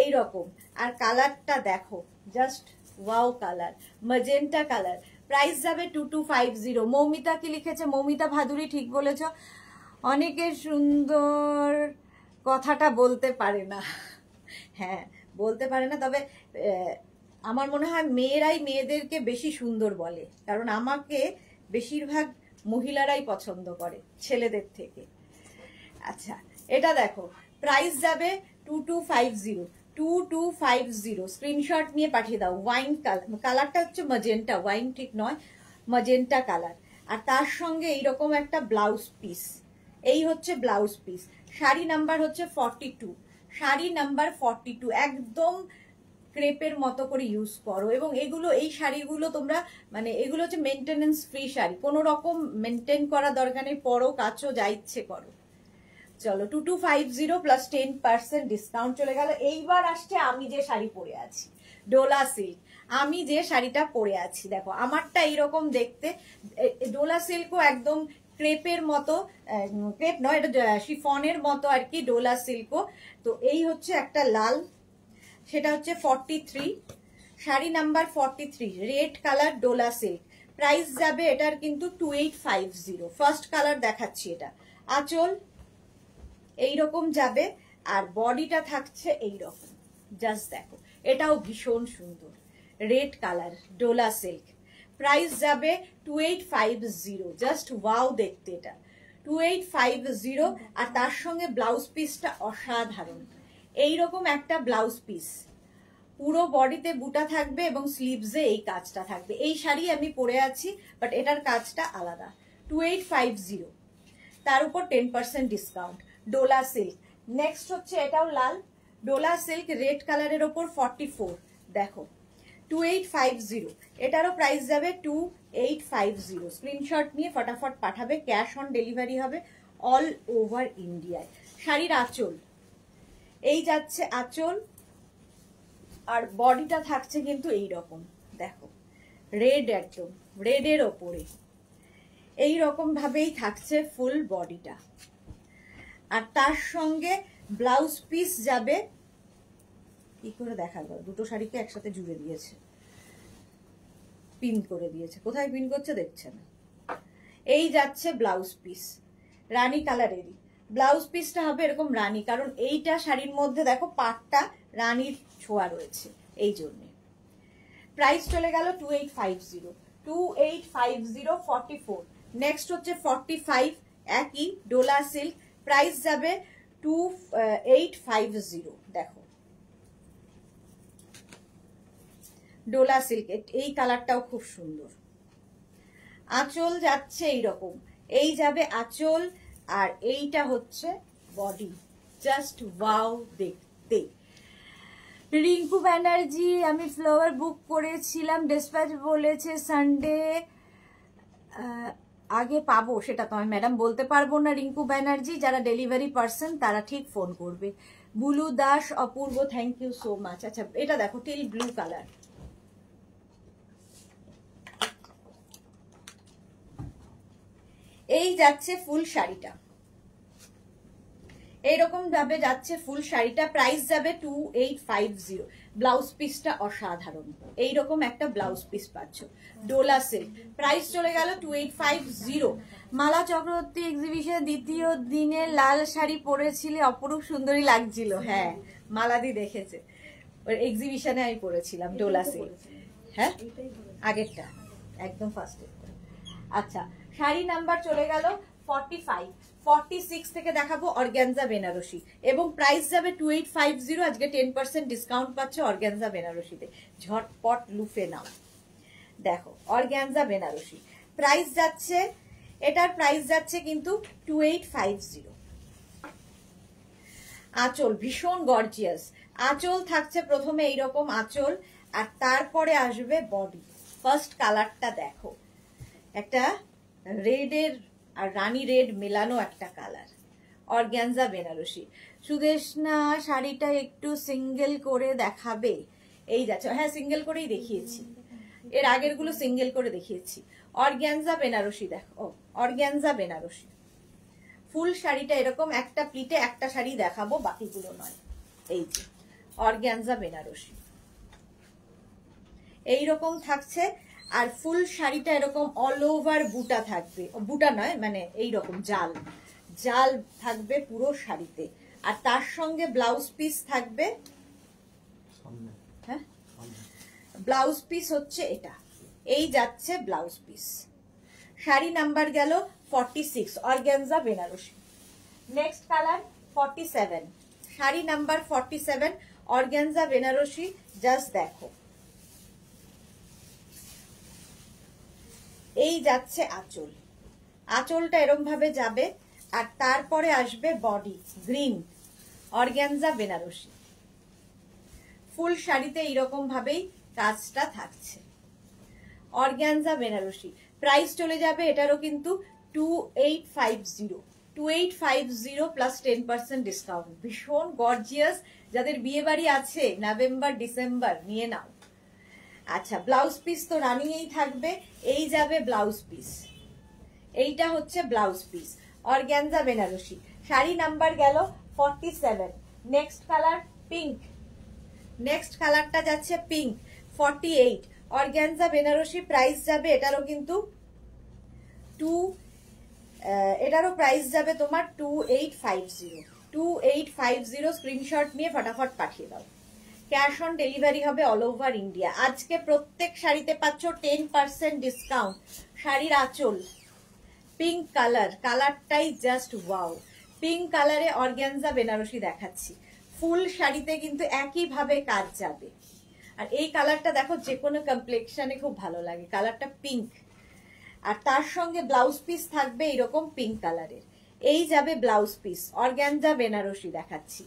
এই রকম, আর কালারটা দেখো, just wow colour, magenta colour. Price যাবে 2250। মৌমিতা কি লিখেছে? মৌমিতা ভাদুরী ঠিক বলেছ, অনেকে সুন্দর কথাটা বলতে পারে না। হ্যাঁ, বলতে পারে না, তবে আমার মনে হয় মেয়েরাই মেয়েদেরকে বেশি সুন্দর বলে, কারণ আমাকে বেশিরভাগ মহিলারাই পছন্দ করে ছেলেদের থেকে। আচ্ছা, এটা দেখো, প্রাইস যাবে 2250। স্ক্রিনশট নিয়ে পাঠিয়ে দাও। ওয়াইন কালার, কালারটা হচ্ছে ম্যাজেন্টা, ওয়াইন ঠিক নয়, ম্যাজেন্টা কালার। আর তার সঙ্গে এইরকম একটা ব্লাউজ পিস, এই হচ্ছে ব্লাউজ পিস। শাড়ি নাম্বার হচ্ছে 42, শাড়ি নাম্বার 42। একদম ক্রেপের মতো করে ইউজ করো, এবং এগুলো, এই শাড়িগুলো তোমরা মানে এগুলো হচ্ছে মেনটেনেন্স ফ্রি শাড়ি, কোনো রকম মেনটেন করা দরকার নেই, পরো কাচো যা ইচ্ছে করো। চলো 2250 প্লাস 10% ডিসকাউন্ট চলে গেল। এইবার আসছে আমি যে শাড়ি পরে আছি, ডোলা সিল্ক। আমি যে শাড়িটা পরে আছি দেখো, আমারটা এইরকম দেখতে, ডোলা সিল্কও একদম ক্রেপের মতো, ক্রেপ নয়, এটা শিফনের মতো আর কি, ডোলা সিল্কও। তো এই হচ্ছে একটা লাল, সেটা হচ্ছে 43, sari number 43, red colour dola silk. Price যাবে এটার কিন্তু 2850। ফার্স্ট কালার দেখাচ্ছি এটা। আঁচল এইরকম যাবে, আর বডিটা থাকছে এইরকম, জাস্ট দেখো, এটাও ভীষণ সুন্দর, red colour dola silk. Price যাবে 2850, জাস্ট ওয়াও দেখতে এটা, 2850। আর তার সঙ্গে ব্লাউজ পিসটা অসাধারণ, এইরকম একটা ব্লাউজ পিস, পুরো বডিতে বুটা থাকবে এবং স্লিভসে এই কাজটা থাকবে। এই শাড়ি আমি পরে আছি, বাট এটার কাজটা আলাদা। 2850, তার উপর 10% ডিসকাউন্ট, ডোলা সিল্ক। নেক্সট হচ্ছে এটাও লাল, ডোলা সিল্ক রেড কালারের ওপর 44, দেখো 2850। এটারও প্রাইস যাবে 2850। স্ক্রিনশট নিয়ে ফটাফট পাঠাবে, ক্যাশ অন ডেলিভারি হবে অল ওভার ইন্ডিয়ায়। শাড়ির আঁচল, এই যাচ্ছে আঁচল, আর বডিটা থাকছে কিন্তু এই রকম, দেখো রেড, একদম রেডের ওপরে এই রকম ভাবেই থাকছে ফুল বডিটা। আর তার সঙ্গে ব্লাউজ পিস যাবে, কি করে দেখা গেল, দুটো শাড়িকে একসাথে জুড়ে দিয়েছে, পিন করে দিয়েছে, কোথায় পিন করছে দেখছে না। এই যাচ্ছে ব্লাউজ পিস, রানী কালারেরই ব্লাউজ পিসটা হবে এরকম রানী, কারণ এইটা শাড়ির মধ্যে দেখো পাটটা রানীর ছোঁয়া রয়েছে, এই জন্যে। প্রাইস চলে গেল 2850, 2850, 44। নেক্সট হচ্ছে 45, একই ডোলা সিল্ক, প্রাইস যাবে 2850। দেখো ডোলা সিল্ক, এই কালারটাও খুব সুন্দর। আঁচল যাচ্ছে এইরকম, এই যাবে আঁচল, আর এইটা হচ্ছে বডি, জাস্ট ওয়াও দেখতে। রিঙ্কু ব্যানার্জি, আমি ফ্লাওয়ার বুক করেছিলাম, ডিসপ্যাচ বলেছে সানডে আগে পাবো, সেটা তো আমি ম্যাডাম বলতে পারবো না। রিঙ্কু ব্যানার্জি, যারা ডেলিভারি পার্সন তারা ঠিক ফোন করবে। বুলু দাস, অপূর্ব, থ্যাংক ইউ সো মাচ। আচ্ছা, এটা দেখো টিল ব্লু কালার, এই যাচ্ছে ফুল শাড়িটা, এইরকম ভাবে যাচ্ছে ফুল শাড়িটা। প্রাইস যাবে 2850। ব্লাউজ পিসটা অসাধারণ, এইরকম একটা ব্লাউজ পিস পাচ্ছ, ডোলা সিল্ক। প্রাইস চলে গেল 2850। মালা চক্রবর্তী, এক্সিবিশন দ্বিতীয় দিনে লাল শাড়ি পরেছিলে, অপরূপ সুন্দরী লাগছিল। হ্যাঁ, মালাদি দেখেছে, ওই এক্সিবিশনে আমি পরেছিলাম ডোলা সিল্ক। হ্যাঁ, আগেরটা একদম ফার্স্টে। আচ্ছা, শাড়ি নাম্বার চলে গেল 45, 46 থেকে দেখাবো অর্গানজা বেনারসি, এবং প্রাইস যাবে 2850। আজকে 10% ডিসকাউন্ট পাচ্ছে অর্গানজা বেনারসিতে, ঝটপট লুফে নাও। দেখো অর্গানজা বেনারসি, প্রাইস যাচ্ছে, এটার প্রাইস যাচ্ছে কিন্তু 2850। আঁচল ভীষণ গর্জিয়াস, আঁচল থাকছে প্রথমে এইরকম আঁচল, আর তারপরে আসবে বডি। ফার্স্ট কালারটা দেখো, একটা রেডের আর রানী রেড মেলানো একটা কালার, অর্গানজা বেনারসি। সুদেশনা, শাড়িটা একটু সিঙ্গেল করে দেখাবে, এই যাচ্ছে, হ্যাঁ সিঙ্গেল করেই দেখিয়েছি, এর আগের গুলো সিঙ্গেল করে দেখিয়েছি। অর্গ্যানজা বেনারসি, দেখো অর্গ্যানজা বেনারসি, ফুল শাড়িটা এরকম একটা প্লিটে একটা শাড়ি দেখাবো, বাকিগুলো নয়। এই যে অর্গ্যানজা বেনারসি এইরকম থাকছে, আর ফুল শাড়িটা এরকম অল ওভার বুটা থাকবে, বুটা নয় মানে এইরকম জাল জাল থাকবে পুরো শাড়িতে, আর তার সঙ্গে ব্লাউজ পিস থাকবে। হ্যাঁ ব্লাউজ পিস হচ্ছে এটা, এই যাচ্ছে ব্লাউজ পিস। শাড়ি নাম্বার গেল 46, organza Benarasi. Next colour 47, sari number 47, organza Benarasi. Just দেখো, এই যাচ্ছে আঁচল, আঁচলটা এরম ভাবে যাবে, আর তারপরে আসবে বডি গ্রিন, অর্গ্যানজা বেনারসি। ফুল শাড়িতে এইরকম ভাবেই কাজটা থাকছে, অর্গ্যানজা বেনারসি। প্রাইস চলে যাবে এটারও কিন্তু 2850, 2850 প্লাস 10% ডিসকাউন্ট। ভীষণ গর্জিয়াস, যাদের বিয়ে বাড়ি আছে নভেম্বর ডিসেম্বর নিয়ে নাও। আচ্ছা ব্লাউজ পিস তো রানিংয়েই থাকবে, এই যাবে ব্লাউজ পিস, এইটা হচ্ছে blouse piece, organza Benarasi. Sari number গেল 47। নেক্সট কালার পিঙ্ক, নেক্সট কালারটা যাচ্ছে পিঙ্ক 48, অর্গ্যানজা বেনারসি। প্রাইস যাবে এটারও কিন্তু এটারও প্রাইস যাবে তোমার 2850, 2850। স্ক্রিনশট নিয়ে ফটাফট পাঠিয়ে দাও, ক্যাশ অন ডেলিভারি হবে অল ওভার ইন্ডিয়া। আজকে প্রত্যেক শাড়িতে পাচ্ছ 10% ডিসকাউন্ট। শাড়ির আঁচল পিঙ্ক কালার, কালারটাই জাস্ট ওয়াও, পিঙ্ক কালারে অর্গ্যানজা বেনারসি দেখাচ্ছি। ফুল শাড়িতে কিন্তু একইভাবে কাজ যাবে, আর এই কালারটা দেখো যে কোনো কমপ্লেক্সনে খুব ভালো লাগে, কালারটা পিঙ্ক। আর তার সঙ্গে ব্লাউজ পিস থাকবে এরকম পিঙ্ক কালারের, এই যাবে ব্লাউজ পিস, অর্গ্যানজা বেনারসি দেখাচ্ছি।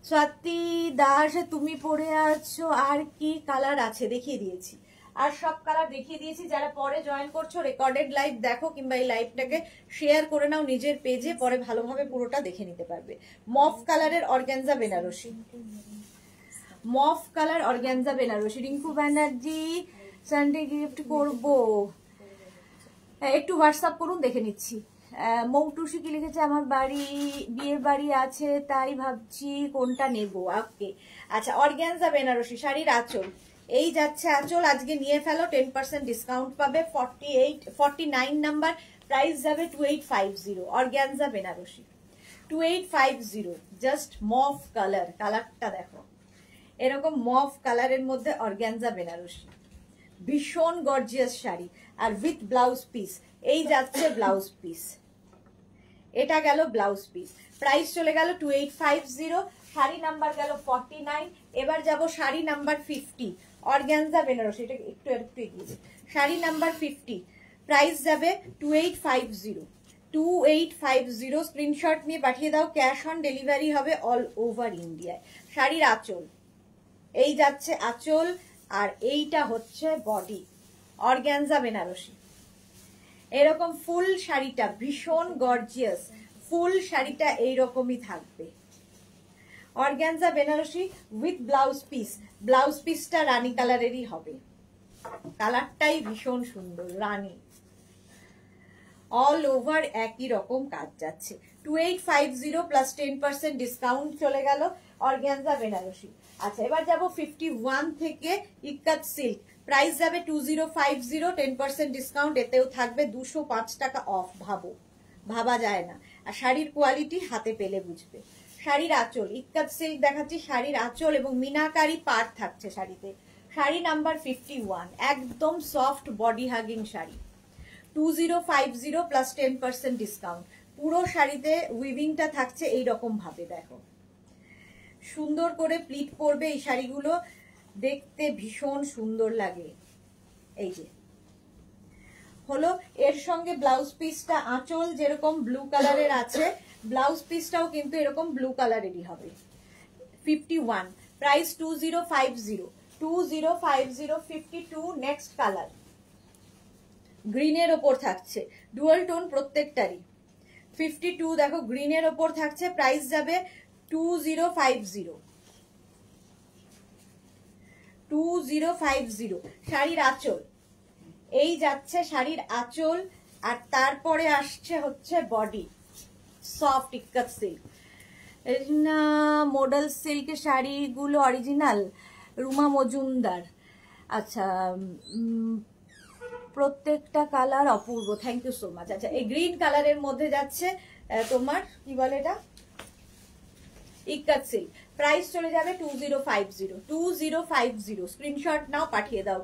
স্বাতি দাস তুমি পরে আছো, আর কি কালার আছে দেখিয়ে দিয়েছি, আর সব কালার দেখিয়ে দিয়েছি। যারা পরে জয়েন করছো রেকর্ডেড লাইভ দেখো, কিংবা এই লাইভটাকে শেয়ার করে নাও নিজের পেজে, পরে ভালোভাবে পুরোটা দেখে নিতে পারবে। মফ কালারের organza Benarasi, mauve colour organza Benarasi. Rinku Banerjee Sunday gift করব, একটু হোয়াটসঅ্যাপ করুন দেখে নিচ্ছি। মৌটুসি কি লিখেছে, আমার বাড়ি বিয়ের বাড়ি আছে তাই ভাবছি কোনটা নেব। ওকে আচ্ছা, অর্গ্যানজা বেনারসি। শাড়ির আঁচল, এই যাচ্ছে আঁচল, আজকে নিয়ে ফেলো 10% ডিসকাউন্ট পাবে। 49 নাম্বার, প্রাইস যাবে 2850, organza Benarasi 2850। Just mauve colour, কালারটা দেখো এরকম মফ কালারের মধ্যে অর্গ্যানজা বেনারসি, ভীষণ গর্জিয়াস শাড়ি, আর উইথ ব্লাউজ পিস। এই যাচ্ছে ব্লাউজ পিস, এটা গেল ব্লাউজ পিস। প্রাইস চলে গেল 2850, শাড়ি নাম্বার গেল 49। এবার যাব শাড়ি নাম্বার 50, অর্গ্যানজা বেনারসি। এটা একটু একটু এগিয়ে, শাড়ি নাম্বার 50, প্রাইস যাবে 2850, 2850। স্ক্রিনশট নিয়ে পাঠিয়ে দাও, ক্যাশ অন ডেলিভারি হবে অল ওভার ইন্ডিয়ায়। শাড়ির আঁচল, এই যাচ্ছে আঁচল, আর এইটা হচ্ছে বডি, অর্গ্যানজা বেনারসি। এরকম ফুল শাড়িটা ভীষণ গর্জিয়াস, ফুল শাড়িটা এইরকমই থাকবে, organza Benarasi with blouse piece. Blouse পিসটা রানী কালারেরই হবে, কালারটাই ভীষণ সুন্দর রানী, অল ওভার একই রকম কাজ যাচ্ছে। 2850 প্লাস 10% ডিসকাউন্ট চলে গেল, অর্গ্যানজা বেনারসি। আচ্ছা এবার যাব 51 থেকে ইক্কাত সিল্ক, প্রাইস যাবে 2050, 10% ডিসকাউন্ট, এতেও থাকবে 205 টাকা অফ। ভাবা যায় না, আর শাড়ির কোয়ালিটি হাতে পেলে বুঝবে। শাড়ির আঁচল, ইক্কাত সিল্ক দেখাচ্ছি, শাড়ির আঁচল এবং মিনাকারি পাড় থাকছে শাড়িতে। শাড়ি নাম্বার 51, একদম soft body hugging sari, 2050 plus 10% discount. পুরো শাড়িতে উইভিংটা থাকছে এইরকম ভাবে, দেখো সুন্দর করে প্লিট পরবে এই শাড়িগুলো, দেখতে ভীষণ সুন্দর লাগে। এই যে হলো এর সঙ্গে ব্লাউজ পিসটা, আঁচল যেরকম ব্লু কালারের আছে, ব্লাউজ পিসটাও কিন্তু এরকম ব্লু কালারেরই হবে। 51, প্রাইস 2050, 2050, 52। নেক্সট কালার গ্রিনের ওপর থাকছে, ডুয়াল টোন প্রত্যেকটারই। 52 দেখো গ্রিনের ওপর থাকছে, প্রাইস যাবে 2050, 2050 শাড়ির আঁচল, এই যাচ্ছে শাড়ির আঁচল, আর তারপরে আসছে হচ্ছে বডি, সফট ইক্কাত সিল্ক না, মডেল সিল্কের শাড়িগুলো অরিজিনাল, রুমা মজুমদার। আচ্ছা, প্রত্যেকটা কালার অপূর্ব, থ্যাংক ইউ সো মাচ। আচ্ছা, এই গ্রিন কালারের মধ্যে যাচ্ছে তোমার কি বলে এটা, ইক্কাত সিল্ক, প্রাইস চলে যাবে 2050 স্ক্রিনশট নাও, পাঠিয়ে দাও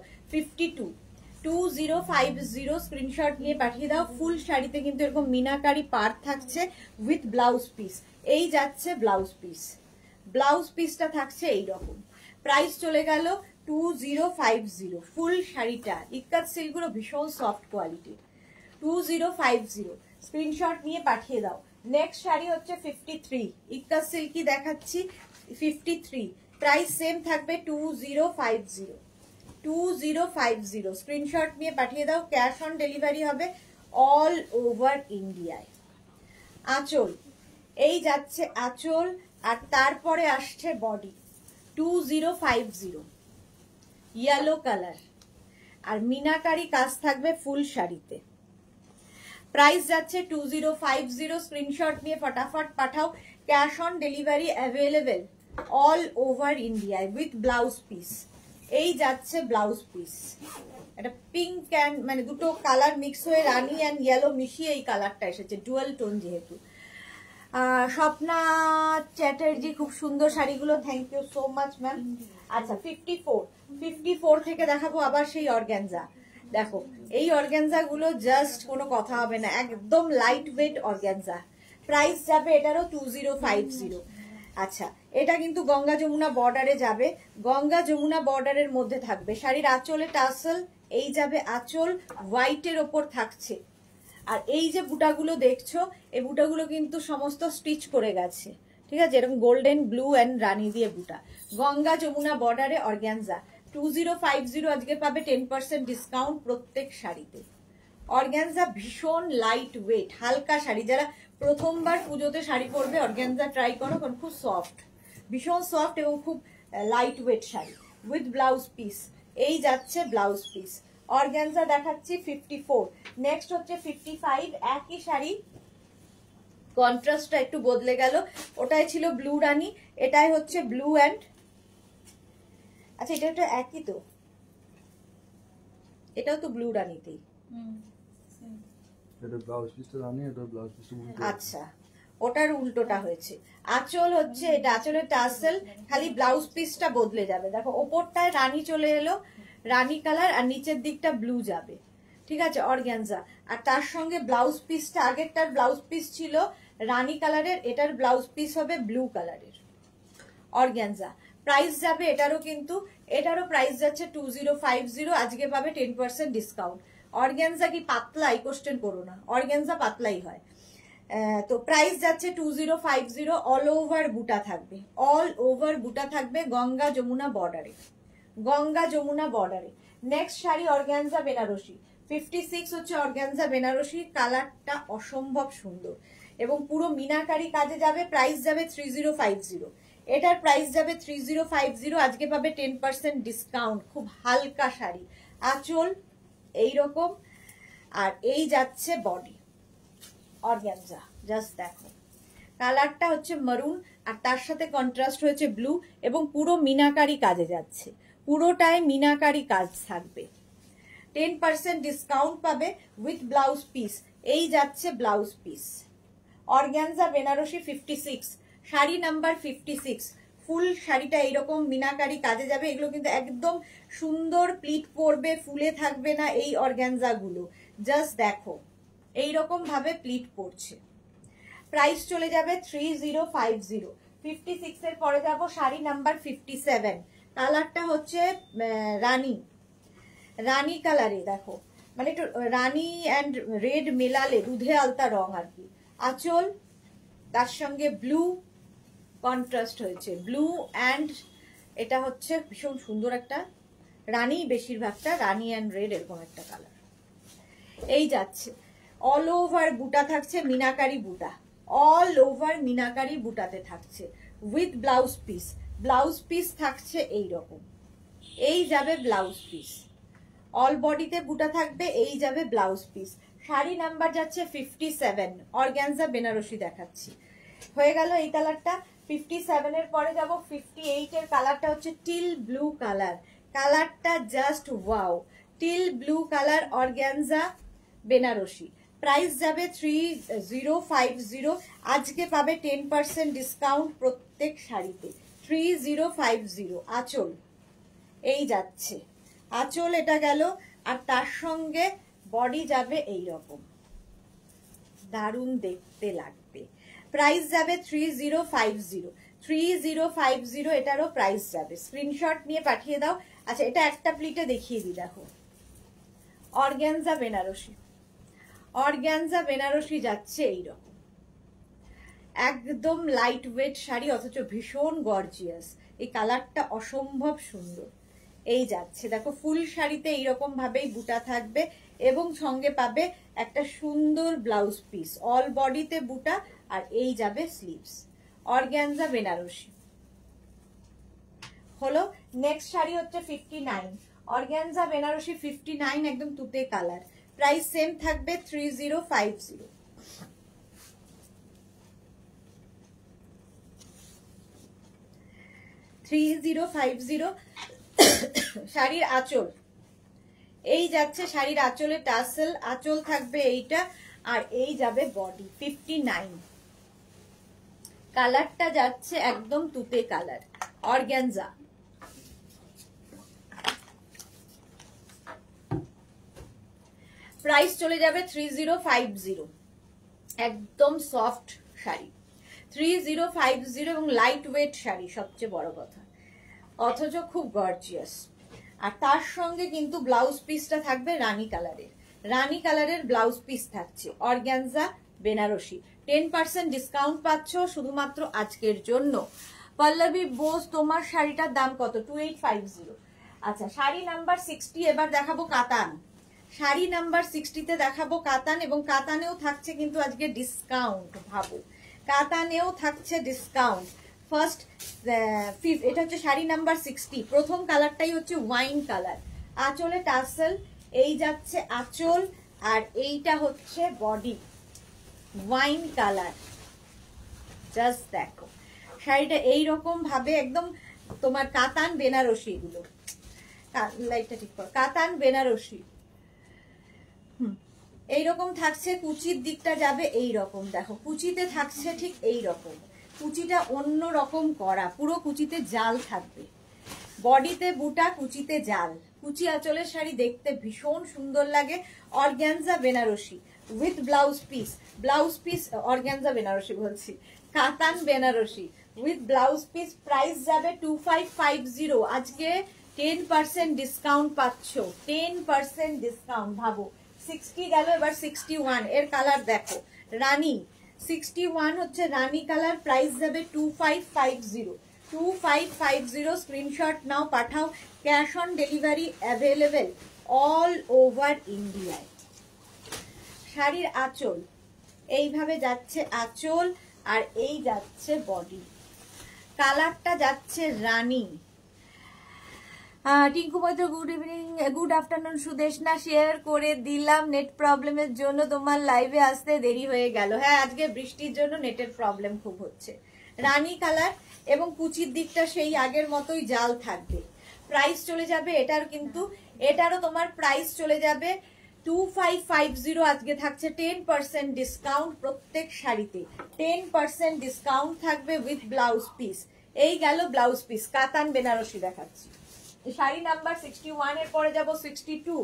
2050 স্ক্রিনশট নিয়ে পাঠিয়ে দাও। ফুল শাড়িতে কিন্তু এরকম মিনাকারি পার থাকছে উইথ ব্লাউজ পিস, এই যাচ্ছে ব্লাউজ পিস, ব্লাউজ পিসটা থাকছে এইরকম, প্রাইস চলে গেল 2050। ফুল শাড়িটা ইক্কাত সিল্কগুলো ভীষণ সফট কোয়ালিটির, 2050 স্ক্রিনশট নিয়ে পাঠিয়ে দাও। নেক্সট শাড়ি হচ্ছে 53, ইক্কাত সিল্কি দেখাচ্ছি 53, প্রাইস সেম থাকবে 2050 স্ক্রিনশট নিয়ে পাঠিয়ে দাও। ক্যাশ অন ডেলিভারি হবে অল ওভার ইন্ডিয়ায়। আঁচল, এই যাচ্ছে আঁচল, আর তারপরে আসছে বডি 2050 ইয়েলো কালার, আর মিনাকারি কাজ থাকবে ফুল শাড়িতে, প্রাইস যাচ্ছে 2050 স্ক্রিনশট নিয়ে ফটাফট পাঠাও। Cash on delivery available all over ইন্ডিয়ায় উইথ ব্লাউজ পিস, এই যাচ্ছে ব্লাউজ পিস, এটা পিঙ্ক অ্যান্ড মানে দুটো কালার মিক্স হয়ে রানি অ্যান্ড ইয়েলো মিশিয়ে এই কালারটা এসেছে, ডুয়াল টোন যেহেতু। স্বপ্না চ্যাটার্জি, খুব সুন্দর শাড়িগুলো, thank you so much ma'am. আচ্ছা, 54 থেকে দেখাবো আবার সেই অর্গ্যানজা। দেখো এই অর্গ্যানজা গুলো জাস্ট কোনো কথা হবে না, একদম লাইট ওয়েট অর্গ্যানজা, প্রাইস যাবে এটারও 2050। আচ্ছা, এটা কিন্তু গঙ্গা যমুনা বর্ডারে যাবে, গঙ্গা যমুনা বর্ডারের মধ্যে থাকবে, শাড়ির আঁচলে টাসেল, এই যাবে আঁচল, হোয়াইটের ওপর থাকছে, আর এই যে বুটাগুলো দেখছো, এই বুটাগুলো কিন্তু সমস্ত স্টিচ করে গেছে, ঠিক আছে, এরকম গোল্ডেন ব্লু অ্যান্ড রানি দিয়ে বুটা, গঙ্গা যমুনা বর্ডারে অর্গ্যানজা 2050 আজকে পাবে 10% ডিসকাউন্ট প্রত্যেক শাড়িতে। অর্গ্যানজা ভীষণ লাইট ওয়েট, হালকা শাড়ি, যারা প্রথমবার পুজোতে শাড়ি পরবে অর্গ্যানজা ট্রাই করো, কারণ খুব সফট, ভীষণ সফট এবং খুব light weight sari with blouse piece, এই যাচ্ছে ব্লাউজ পিস। অর্গ্যানজা দেখাচ্ছি 54, নেক্সট হচ্ছে 55, একই শাড়ি, কন্ট্রাস্টটা একটু বদলে গেল, ওটাই ছিল ব্লু রানি, এটাই হচ্ছে ব্লু অ্যান্ড, আচ্ছা এটা তো একই তো, এটাও তো ব্লু রানিতেই, এটা ব্লাউজ পিসটা রানি, এটা ব্লাউজ পিসটা উল্টো, আচ্ছা ওটার উল্টোটা হয়েছে। আঁচল হচ্ছে এটা, আঁচলের টাসেল, খালি ব্লাউজ পিসটা বদলে যাবে, দেখো ওপরটায় রানী চলে এলো, রানী কালার, আর নিচের দিকটা ব্লু যাবে, ঠিক আছে, অর্গ্যানজা, আর তার সঙ্গে ব্লাউজ পিসটা, আগেরটার ব্লাউজ পিস ছিল রানী কালারের, এটার ব্লাউজ পিস হবে ব্লু কালারের, অর্গ্যানজা। প্রাইস যাবে এটারও কিন্তু, এটারও প্রাইস যাচ্ছে 2050, আজকে পাবে 10% ডিসকাউন্ট। অর্গ্যানজা কি পাতলাই, কোশ্চেন করো না, অর্গ্যানজা পাতলাই হয়। তো প্রাইস যাচ্ছে 2050, অল ওভার বুটা থাকবে, অল ওভার বুটা থাকবে গঙ্গা যমুনা বর্ডারে, গঙ্গা যমুনা বর্ডারে। নেক্সট শাড়ি অর্গ্যানজা বেনারসি 56 হচ্ছে অর্গ্যানজা বেনারসি, কালারটা অসম্ভব সুন্দর এবং পুরো মিনাকারি কাজে যাবে, প্রাইস যাবে 3050, এটার প্রাইস যাবে 3050, আজকে পাবে 10% ডিসকাউন্ট। খুব হালকা শাড়ি, আঁচল এইরকম, আর এই যাচ্ছে বডি অর্গ্যানজা, জাস্ট দেখো কালারটা হচ্ছে মারুন, আর তার সাথে কন্ট্রাস্ট হয়েছে ব্লু, এবং পুরো মিনাকারি কাজে যাচ্ছে, পুরোটাই মিনাকারি কাজ থাকবে, 10% ডিসকাউন্ট পাবে উইথ ব্লাউজ পিস, এই যাচ্ছে blouse piece. Organza Benarasi 56, sari number 56, full শাড়িটা এইরকম মিনাকারি কাজে যাবে, এগুলো কিন্তু একদম সুন্দর প্লিট পরবে, ফুলে থাকবে না এই অর্গ্যানজা গুলো, জাস্ট দেখো এইরকম ভাবে প্লিট পড়ছে। প্রাইস চলে যাবে 3050। 56 এর পরে যাব শাড়ি নাম্বার 57, কালারটা হচ্ছে রানী, রানী কালারে, দেখো মানে একটু রানী অ্যান্ড রেড মেলালে দুধে আলতা রং আর কি, আঁচল তার সঙ্গে ব্লু কন্ট্রাস্ট হয়েছে, ব্লু অ্যান্ড এটা হচ্ছে ভীষণ সুন্দর একটা রানী, বেশিরভাগটা রানী অ্যান্ড রেড এরকম একটা কালার, এই যাচ্ছে। অল ওভার বুটা থাকছে মিনাকারি বুটা, অল ওভার মিনাকারি বুটাতে থাকছে with blouse piece, blouse piece থাকছে এই রকম, এই যাবে ব্লাউজ পিস, অল বডিতে বুটা থাকবে, এই যাবে ব্লাউজ পিস। শাড়ি নাম্বার যাচ্ছে 57, অর্গানজা বেনারসি দেখাচ্ছি। হয়ে গেল এই কালারটা। 57 এর পরে যাব 58 এর কালারটা হচ্ছে টিল ব্লু কালার। কালারটা just wow, teal blue colour, organza Benarasi. Price যাবে 3050। আজকে পাবে 10% ডিসকাউন্ট প্রত্যেক শাড়িতে। 3050। আঁচল এই যাচ্ছে, আঁচল এটা গেল, আর তার সঙ্গে বডি যাবে এই রকম, দারুণ দেখতে লাগবে। প্রাইস যাবে 3050। 3050 এটারও প্রাইস যাবে। স্ক্রিনশট নিয়ে পাঠিয়ে দাও। আচ্ছা, এটা একটা প্লিটে দেখিয়ে দিই, দেখো অর্গানজা বেনারসি। অর্গানজা বেনারসি যাচ্ছে এইরকম, একদম লাইট ওয়েট শাড়ি, অথচ ভীষণ গর্জিয়াস। এই কালারটা অসম্ভব সুন্দর। এই যাচ্ছে, দেখো ফুল শাড়িতে এইরকম ভাবেই বুটা থাকবে এবং সঙ্গে পাবে একটা সুন্দর ব্লাউজ পিস, অল বডিতে বুটা, আর এই যাবে স্লিভস। অর্গানজা বেনারসি হলো। নেক্সট শাড়ি হচ্ছে 59, অর্গানজা বেনারসি 59, একদম তুতে কালার। প্রাইস সেম থাকবে 3050। শাড়ির আঁচল এই যাচ্ছে, শাড়ির আঁচলে টাসেল, আঁচল থাকবে এইটা, আর এই যাবে বডি। 59 কালারটা যাচ্ছে একদম তুতে কালার, অর্গানজা। প্রাইস চলে যাবে 3050, একদম সফট শাড়ি। 3050 এবং লাইট ওয়েট শাড়ি, সবচেয়ে বড় কথা, অথচ খুব গর্জিয়াস। আর তার সঙ্গে কিন্তু ব্লাউজ পিসটা থাকবে রানী কালারের, রানী কালারের ব্লাউজ পিস থাকছে। অর্গানজা বেনারসি 10% ডিসকাউন্ট পাচ্ছ শুধুমাত্র আজকের জন্য। পল্লবী বোস, তোমার শাড়িটার দাম কত? 2850। আচ্ছা, শাড়ি নাম্বার 60 এবার দেখাবো কাতান। শাড়ি নাম্বার 60তে দেখাবো কাতান, এবং কাতানেও থাকছে কিন্তু আজকে ডিসকাউন্ট। ভাবো, কাতানেও থাকছে ডিসকাউন্ট। ফার্স্ট এটা হচ্ছে শাড়ি নাম্বার 60। প্রথম কালারটাই হচ্ছে ওয়াইন কালার, আঁচলে টাসেল, এই যাচ্ছে আঁচল, আর এইটা হচ্ছে বডি, ওয়াইন কালার। জাস্ট দেখো শাড়িটা এইরকম ভাবে, একদম তোমার কাতান বেনারসি, এগুলো লাইটটা ঠিক করো, কাতান বেনারসি এইরকম থাকছে। কুচির দিকটা যাবে এই রকম, দেখো কুচিতে থাকছে ঠিক এই রকম, কুচিটা অন্য রকম করা, পুরো কুচিতে জাল থাকবে, বডিতে বুটা, কুচিতে জাল। কুচি আঁচলের শাড়ি দেখতে ভীষণ সুন্দর লাগে। Organza Benarasi with blouse piece, blouse piece organza Benarasi বলছি, কাতান Benarasi with blouse piece. Price যাবে 2550। আজকে 10% ডিসকাউন্ট পাচ্ছ, 10% ডিসকাউন্ট। ভাবো 60 গেল, এবার 61 এর কালার দেখো, রানী 61 হচ্ছে রানী কালার। প্রাইস যাবে 2550। 2550 স্ক্রিনশট নাও, পাঠাও। Cash on delivery available all over ইন্ডিয়ায়। শাড়ির আঁচল এইভাবে যাচ্ছে, আঁচল, আর এই যাচ্ছে বডি। কালারটা যাচ্ছে রানী। Tinku Moitra, good evening, good afternoon. Sudeshna, share করে দিলাম। নেট প্রবলেমের জন্য তোমার লাইভে আসতে দেরি হয়ে গেল। হ্যাঁ, আজকে বৃষ্টির জন্য নেটের প্রবলেম খুব হচ্ছে। রানী কালার এবং কুচির দিকটা সেই আগের মতোই জাল থাকবে। প্রাইস চলে যাবে এটার, কিন্তু এটারও তোমার প্রাইস চলে যাবে 2550। আজকে থাকছে 10% ডিসকাউন্ট প্রত্যেক শাড়িতে, 10% ডিসকাউন্ট থাকবে উইথ ব্লাউজ পিস। এই গেল ব্লাউজ পিস। কাতান বেনারসি দেখাচ্ছি। শাড়ি নাম্বার 61 এর পরে যাব 62,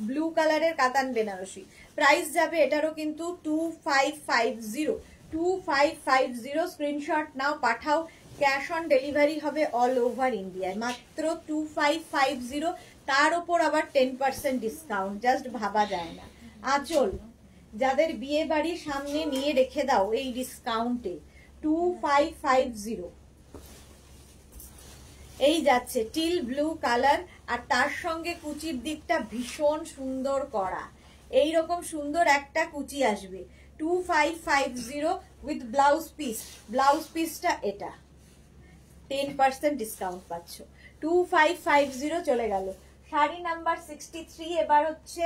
ব্লু কালারের কাতান বেনারসি। প্রাইস যাবে এটারও কিন্তু 2550। 2550 স্ক্রিনশট নাও, পাঠাও। ক্যাশ অন ডেলিভারি হবে অল ওভার ইন্ডিয়ায়, মাত্র 2550। তার উপর আবার 10% ডিসকাউন্ট, জাস্ট ভাবা যায় না। আঁচল যাদের বিয়ে বাড়ি সামনে নিয়ে রেখে দাও এই ডিসকাউন্টে, 2550। এই যাচ্ছে টিল ব্লু কালার, আর তার সঙ্গে কুচির দিকটা ভীষণ সুন্দর করা, এইরকম সুন্দর একটা কুচি আসবে। 2550 উইথ ব্লাউজ পিস। ব্লাউজ পিসটা এটা 10% ডিসকাউন্ট পাচ্ছ। 2550 চলে গেল। শাড়ি নাম্বার 63 এবার হচ্ছে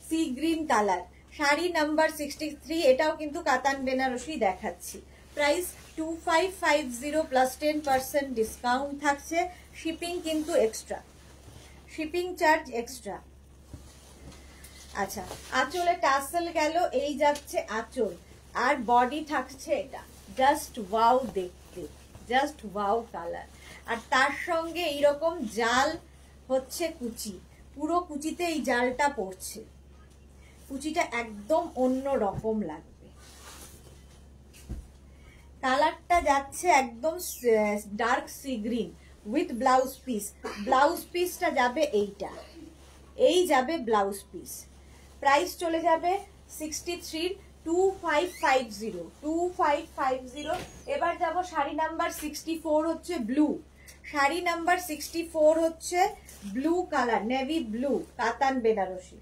sea green colour. Sari number 63, এটাও কিন্তু কাতান বেনারসি দেখাচ্ছি। প্রাইস 2550 প্লাস 10% ডিসকাউন্ট থাকছে। শিপিং কিন্তু এক্সট্রা, শিপিং চার্জ এক্সট্রা। আচ্ছা, আঁচলে টাসেল গেল, এই যাচ্ছে আঁচল, আর বডি থাকছে এটা। জাস্ট ওয়াও দেখতে, জাস্ট ওয়াও কালার। আর তার সঙ্গে এইরকম জাল হচ্ছে কুচি, পুরো কুচিতে এই জালটা পড়ছে। কুচিটা একদম অন্য রকম লাগবে। কালারটা যাচ্ছে একদম dark sea green with blouse piece. Blouse পিসটা যাবে এইটা, এই যাবে ব্লাউজ পিস। প্রাইস চলে যাবে 63 2550 2550। এবার যাব শাড়ি নাম্বার 64 হচ্ছে ব্লু। শাড়ি নাম্বার 64 হচ্ছে ব্লু কালার, নেভি ব্লু, কাতান বেনারসি।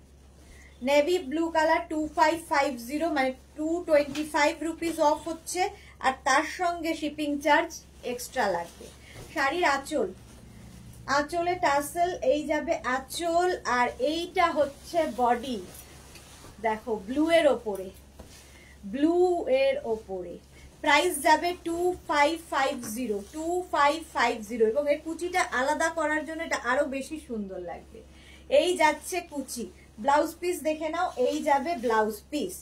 নেভি ব্লু কালার 2550 মানে 225 রুপিস অফ হচ্ছে, আর তার সঙ্গে শিপিং চার্জ এক্সট্রা লাগবে। শাড়ির আঁচল, আঁচলে টাসেল, এই যাবে আঁচল, আর এইটা হচ্ছে বডি। দেখো ব্লু এর ওপরে, ব্লু এর ওপরে। প্রাইস যাবে 2550 2550, এবং এই কুচিটা আলাদা করার জন্য এটা আরো বেশি সুন্দর লাগবে। এই যাচ্ছে কুচি, ব্লাউজ পিস দেখে নাও, এই যাবে ব্লাউজ পিস।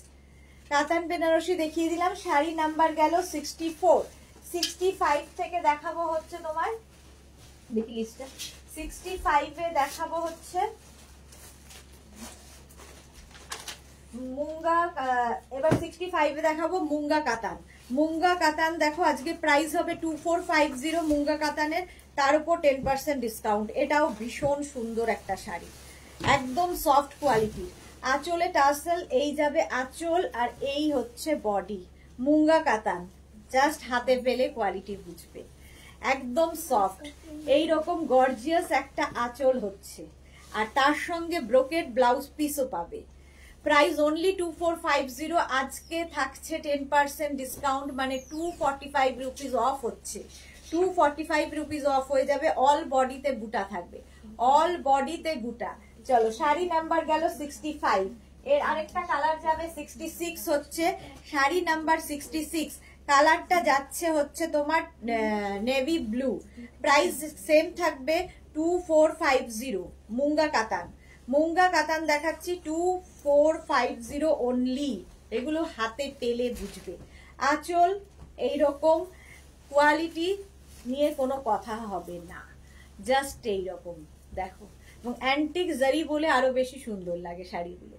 কাতান বেনারসি দেখিয়ে দিলাম। শাড়ি নাম্বার গেল 64। 65 থেকে দেখাবো হচ্ছে তোমার, দেখি লিস্টটা, 65 এ দেখাবো হচ্ছে মুঙ্গা। এবার 65 এ দেখাবো মুঙ্গা কাতান। মুঙ্গা কাতান দেখো আজকে প্রাইস হবে 2450 মুঙ্গা কাতানের, তার উপর 10% ডিসকাউন্ট। এটাও ভীষণ সুন্দর একটা শাড়ি, একদম সফট কোয়ালিটির। আঁচলে টাসেল, এই যাবে আঁচল, আর এই হচ্ছে বডি। মুঙ্গা কাতান, জাস্ট হাতে পেলে কোয়ালিটি বুঝবে, একদম সফট। এই রকম গর্জিয়াস একটা আঁচল হচ্ছে, আর তার সঙ্গে ব্রোকেড ব্লাউজ পিসও পাবে। Price only 2450। আজকে থাকছে 10% ডিসকাউন্ট, মানে 245 রুপিস অফ হচ্ছে। 245 রুপিস অফ হয়ে যাবে। অল বডিতে বুটা থাকবে, অল বডিতে বুটা। চলো, শাড়ি নাম্বার গেল 65। এর আরেকটা কালার যাবে 66 হচ্ছে শাড়ি নাম্বার 66। কালারটা যাচ্ছে হচ্ছে তোমার নেভি ব্লু। প্রাইস সেম থাকবে 2450। মুঙ্গা কাতান, মুঙ্গা কাতান দেখাচ্ছি 2450 অনলি। এগুলো হাতে পেলে বুঝবে। আঁচল এইরকম কোয়ালিটি নিয়ে কোনো কথা হবে না, জাস্ট এইরকম দেখো। এবং অ্যান্টিক জারি বলে আরো বেশি সুন্দর লাগে শাড়িগুলো,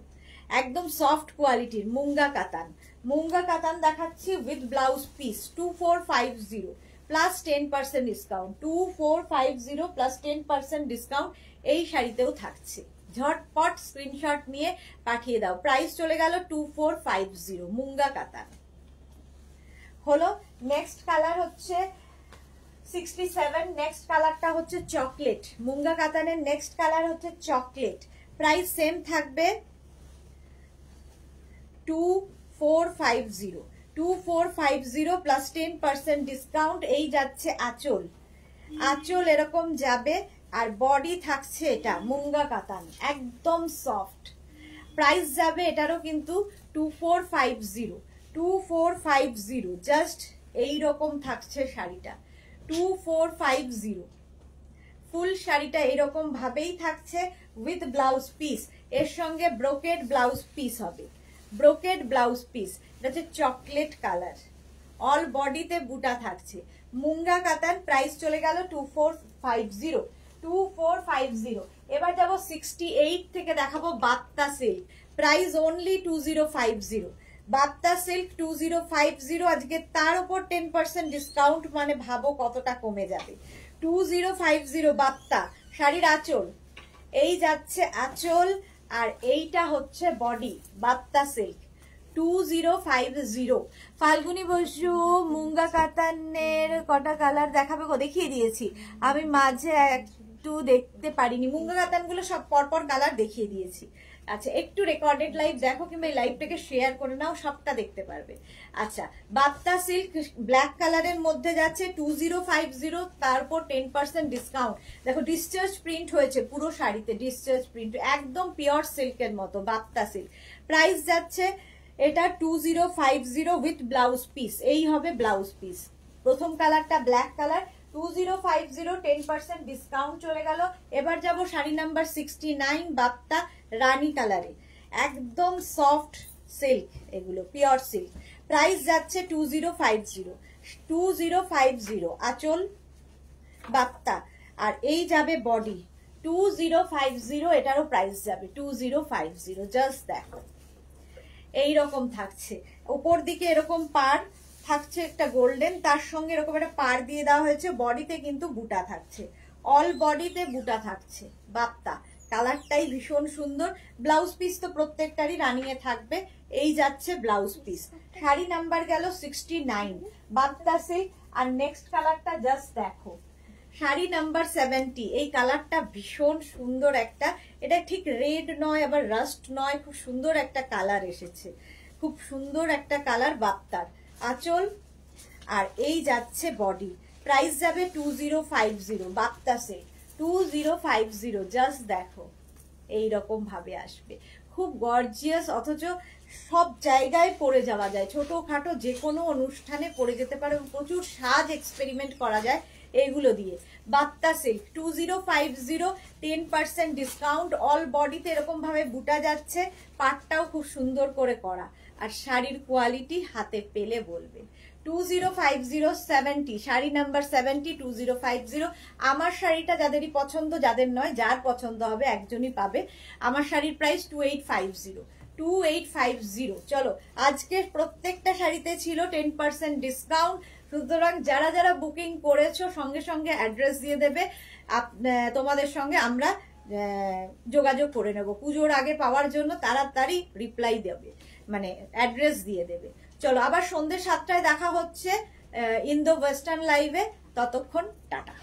একদম সফট কোয়ালিটির। মুঙ্গা কাতান, মুঙ্গা কাতান দেখাচ্ছি with blouse piece 2450 plus 10% discount. 2450 plus 10% discount এই শাড়িতেও থাকছে। ঝটপট স্ক্রিনশট নিয়ে পাঠিয়ে দাও। প্রাইস চলে গেল 2450 মুঙ্গা কাতান। হলো, নেক্সট কালার হচ্ছে 67। নেক্সট কালারটা হচ্ছে চকলেট। মুঙ্গা কাতানের নেক্সট কালার হচ্ছে চকলেট। প্রাইস সেম থাকবে 2450 2450 প্লাস 10% ডিসকাউন্ট। এই যাচ্ছে আঁচল, আঁচল এরকম যাবে, আর বডি থাকছে এটা মুঙ্গা কাতান, একদম সফট। প্রাইস যাবে এটারও কিন্তু 2450 2450। জাস্ট এইরকম থাকছে শাড়িটা 2450। ফুল শাড়িটা এরকম ভাবেই থাকছে উইথ ব্লাউজ পিস। এর সঙ্গে ব্রোকেড ব্লাউজ পিস হবে, ব্রোকেড ব্লাউজ পিস। এটা হচ্ছে চকলেট কালার, অল বডিতে বুটা থাকছে। মুঙ্গা কাতান। প্রাইস চলে গেল 2450 2450। এবার যাবো 68 থেকে দেখাবো বাত্তা সিল্ক। Price only 2050। বাত্তা সিল্ক 2050 আজকে, তার উপর 10% ডিসকাউন্ট, মানে ভাবো কতটা কমে যাবে। 2050 বাত্তা। শাড়ির আঁচল, এই যাচ্ছে আঁচল, আর এইটা হচ্ছে বডি। বাত্তা সিল্ক 2050। ফাল্গুনি বসু মুঙ্গা কাতানের কটা কালার দেখাবে গো? দেখিয়ে দিয়েছি আমি, মাঝে একটু দেখতে পারিনি। মুঙ্গা কাতানগুলো সব পরপর কালার দেখিয়ে দিয়েছি। আচ্ছা, একটু রেকর্ডেড লাইভ দেখো কিংবা এই লাইভটাকে শেয়ার করে নাও, সবটা দেখতে পারবে। আচ্ছা, বাপ্তা সিল্ক ব্ল্যাক কালারের মধ্যে যাচ্ছে 2050, তারপর 10% ডিসকাউন্ট। দেখো ডিসচার্জ প্রিন্ট হয়েছে পুরো শাড়িতে, ডিসচার্জ প্রিন্ট, একদম পিওর সিল্কের মতো বাপ্তা সিল্ক। প্রাইস যাচ্ছে এটা 2050 উইথ ব্লাউজ পিস, এই হবে ব্লাউজ পিস। প্রথম কালারটা ব্ল্যাক কালার, 2050, 10% ডিসকাউন্ট চলে গেল। এবার যাব শাড়ি নাম্বার 69 বাপ্তা রানী কালারে, একদম সফট সিল্ক, এগুলো পিওর সিল্ক। প্রাইস যাচ্ছে 2050 আঁচল বাপ্তা, আর এই যাবে বডি 2050, এটারও প্রাইস যাবে 2050। জাস্ট দেখো এইরকম থাকছে, উপর দিকে এরকম পার থাকছে একটা গোল্ডেন, তার সঙ্গে এরকম একটা পার দিয়ে দেওয়া হয়েছে, বডিতে কিন্তু বুটা থাকছে, অল বডিতে বুটা থাকছে বাপ্তা। কালারটাই ভীষণ সুন্দর। ব্লাউজ পিস তো প্রত্যেকটারই রানিয়ে থাকবে, এই যাচ্ছে ব্লাউজ পিস। শাড়ি নাম্বার গেল 69 বাপ্তা সিল্ক। আর নেক্সট কালারটা জাস্ট দেখো, শাড়ি নাম্বার 70, এই কালারটা ভীষণ সুন্দর একটা, এটা ঠিক রেড নয় আবার রাস্ট নয়, খুব সুন্দর একটা কালার এসেছে, খুব সুন্দর একটা কালার বাপ্তার। আঁচল আর এই যাচ্ছে বডি, প্রাইস যাবে 2050 বাপ্তা সিল্ক 2050। জাস্ট দেখো এইরকম ভাবে আসবে, খুব গর্জিয়াস, অথচ সব জায়গায় পরে যাওয়া যায়, ছোটখাটো যে কোনো অনুষ্ঠানে পরে যেতে পারে, প্রচুর সাজ এক্সপেরিমেন্ট করা যায় এইগুলো দিয়ে। বাপ্তা সিল্ক 2050, 10% ডিসকাউন্ট, অল বডিতে এরকম ভাবে বুটা যাচ্ছে, পাটটাও খুব সুন্দর করে করা, আর শাড়ির কোয়ালিটি হাতে পেলে বলবে। 2050 70, শাড়ি নাম্বার 70 2050। আমার শাড়িটা যাদেরই পছন্দ, যাদের নয়, যার পছন্দ হবে একজনই পাবে। আমার শাড়ির প্রাইস 2850। চলো, আজকে প্রত্যেকটা শাড়িতে ছিল 10% ডিসকাউন্ট, সুতরাং যারা যারা বুকিং করেছো সঙ্গে সঙ্গে অ্যাড্রেস দিয়ে দেবে, তোমাদের সঙ্গে আমরা যোগাযোগ করে নেব। পুজোর আগে পাওয়ার জন্য তাড়াতাড়ি রিপ্লাই দেবে, মানে অ্যাড্রেস দিয়ে দেবে। চলো, আবার সন্ধ্যে 7টায় দেখা হচ্ছে ইন দ্য ওয়েস্টার্ন লাইভে, ততক্ষণ টাটা।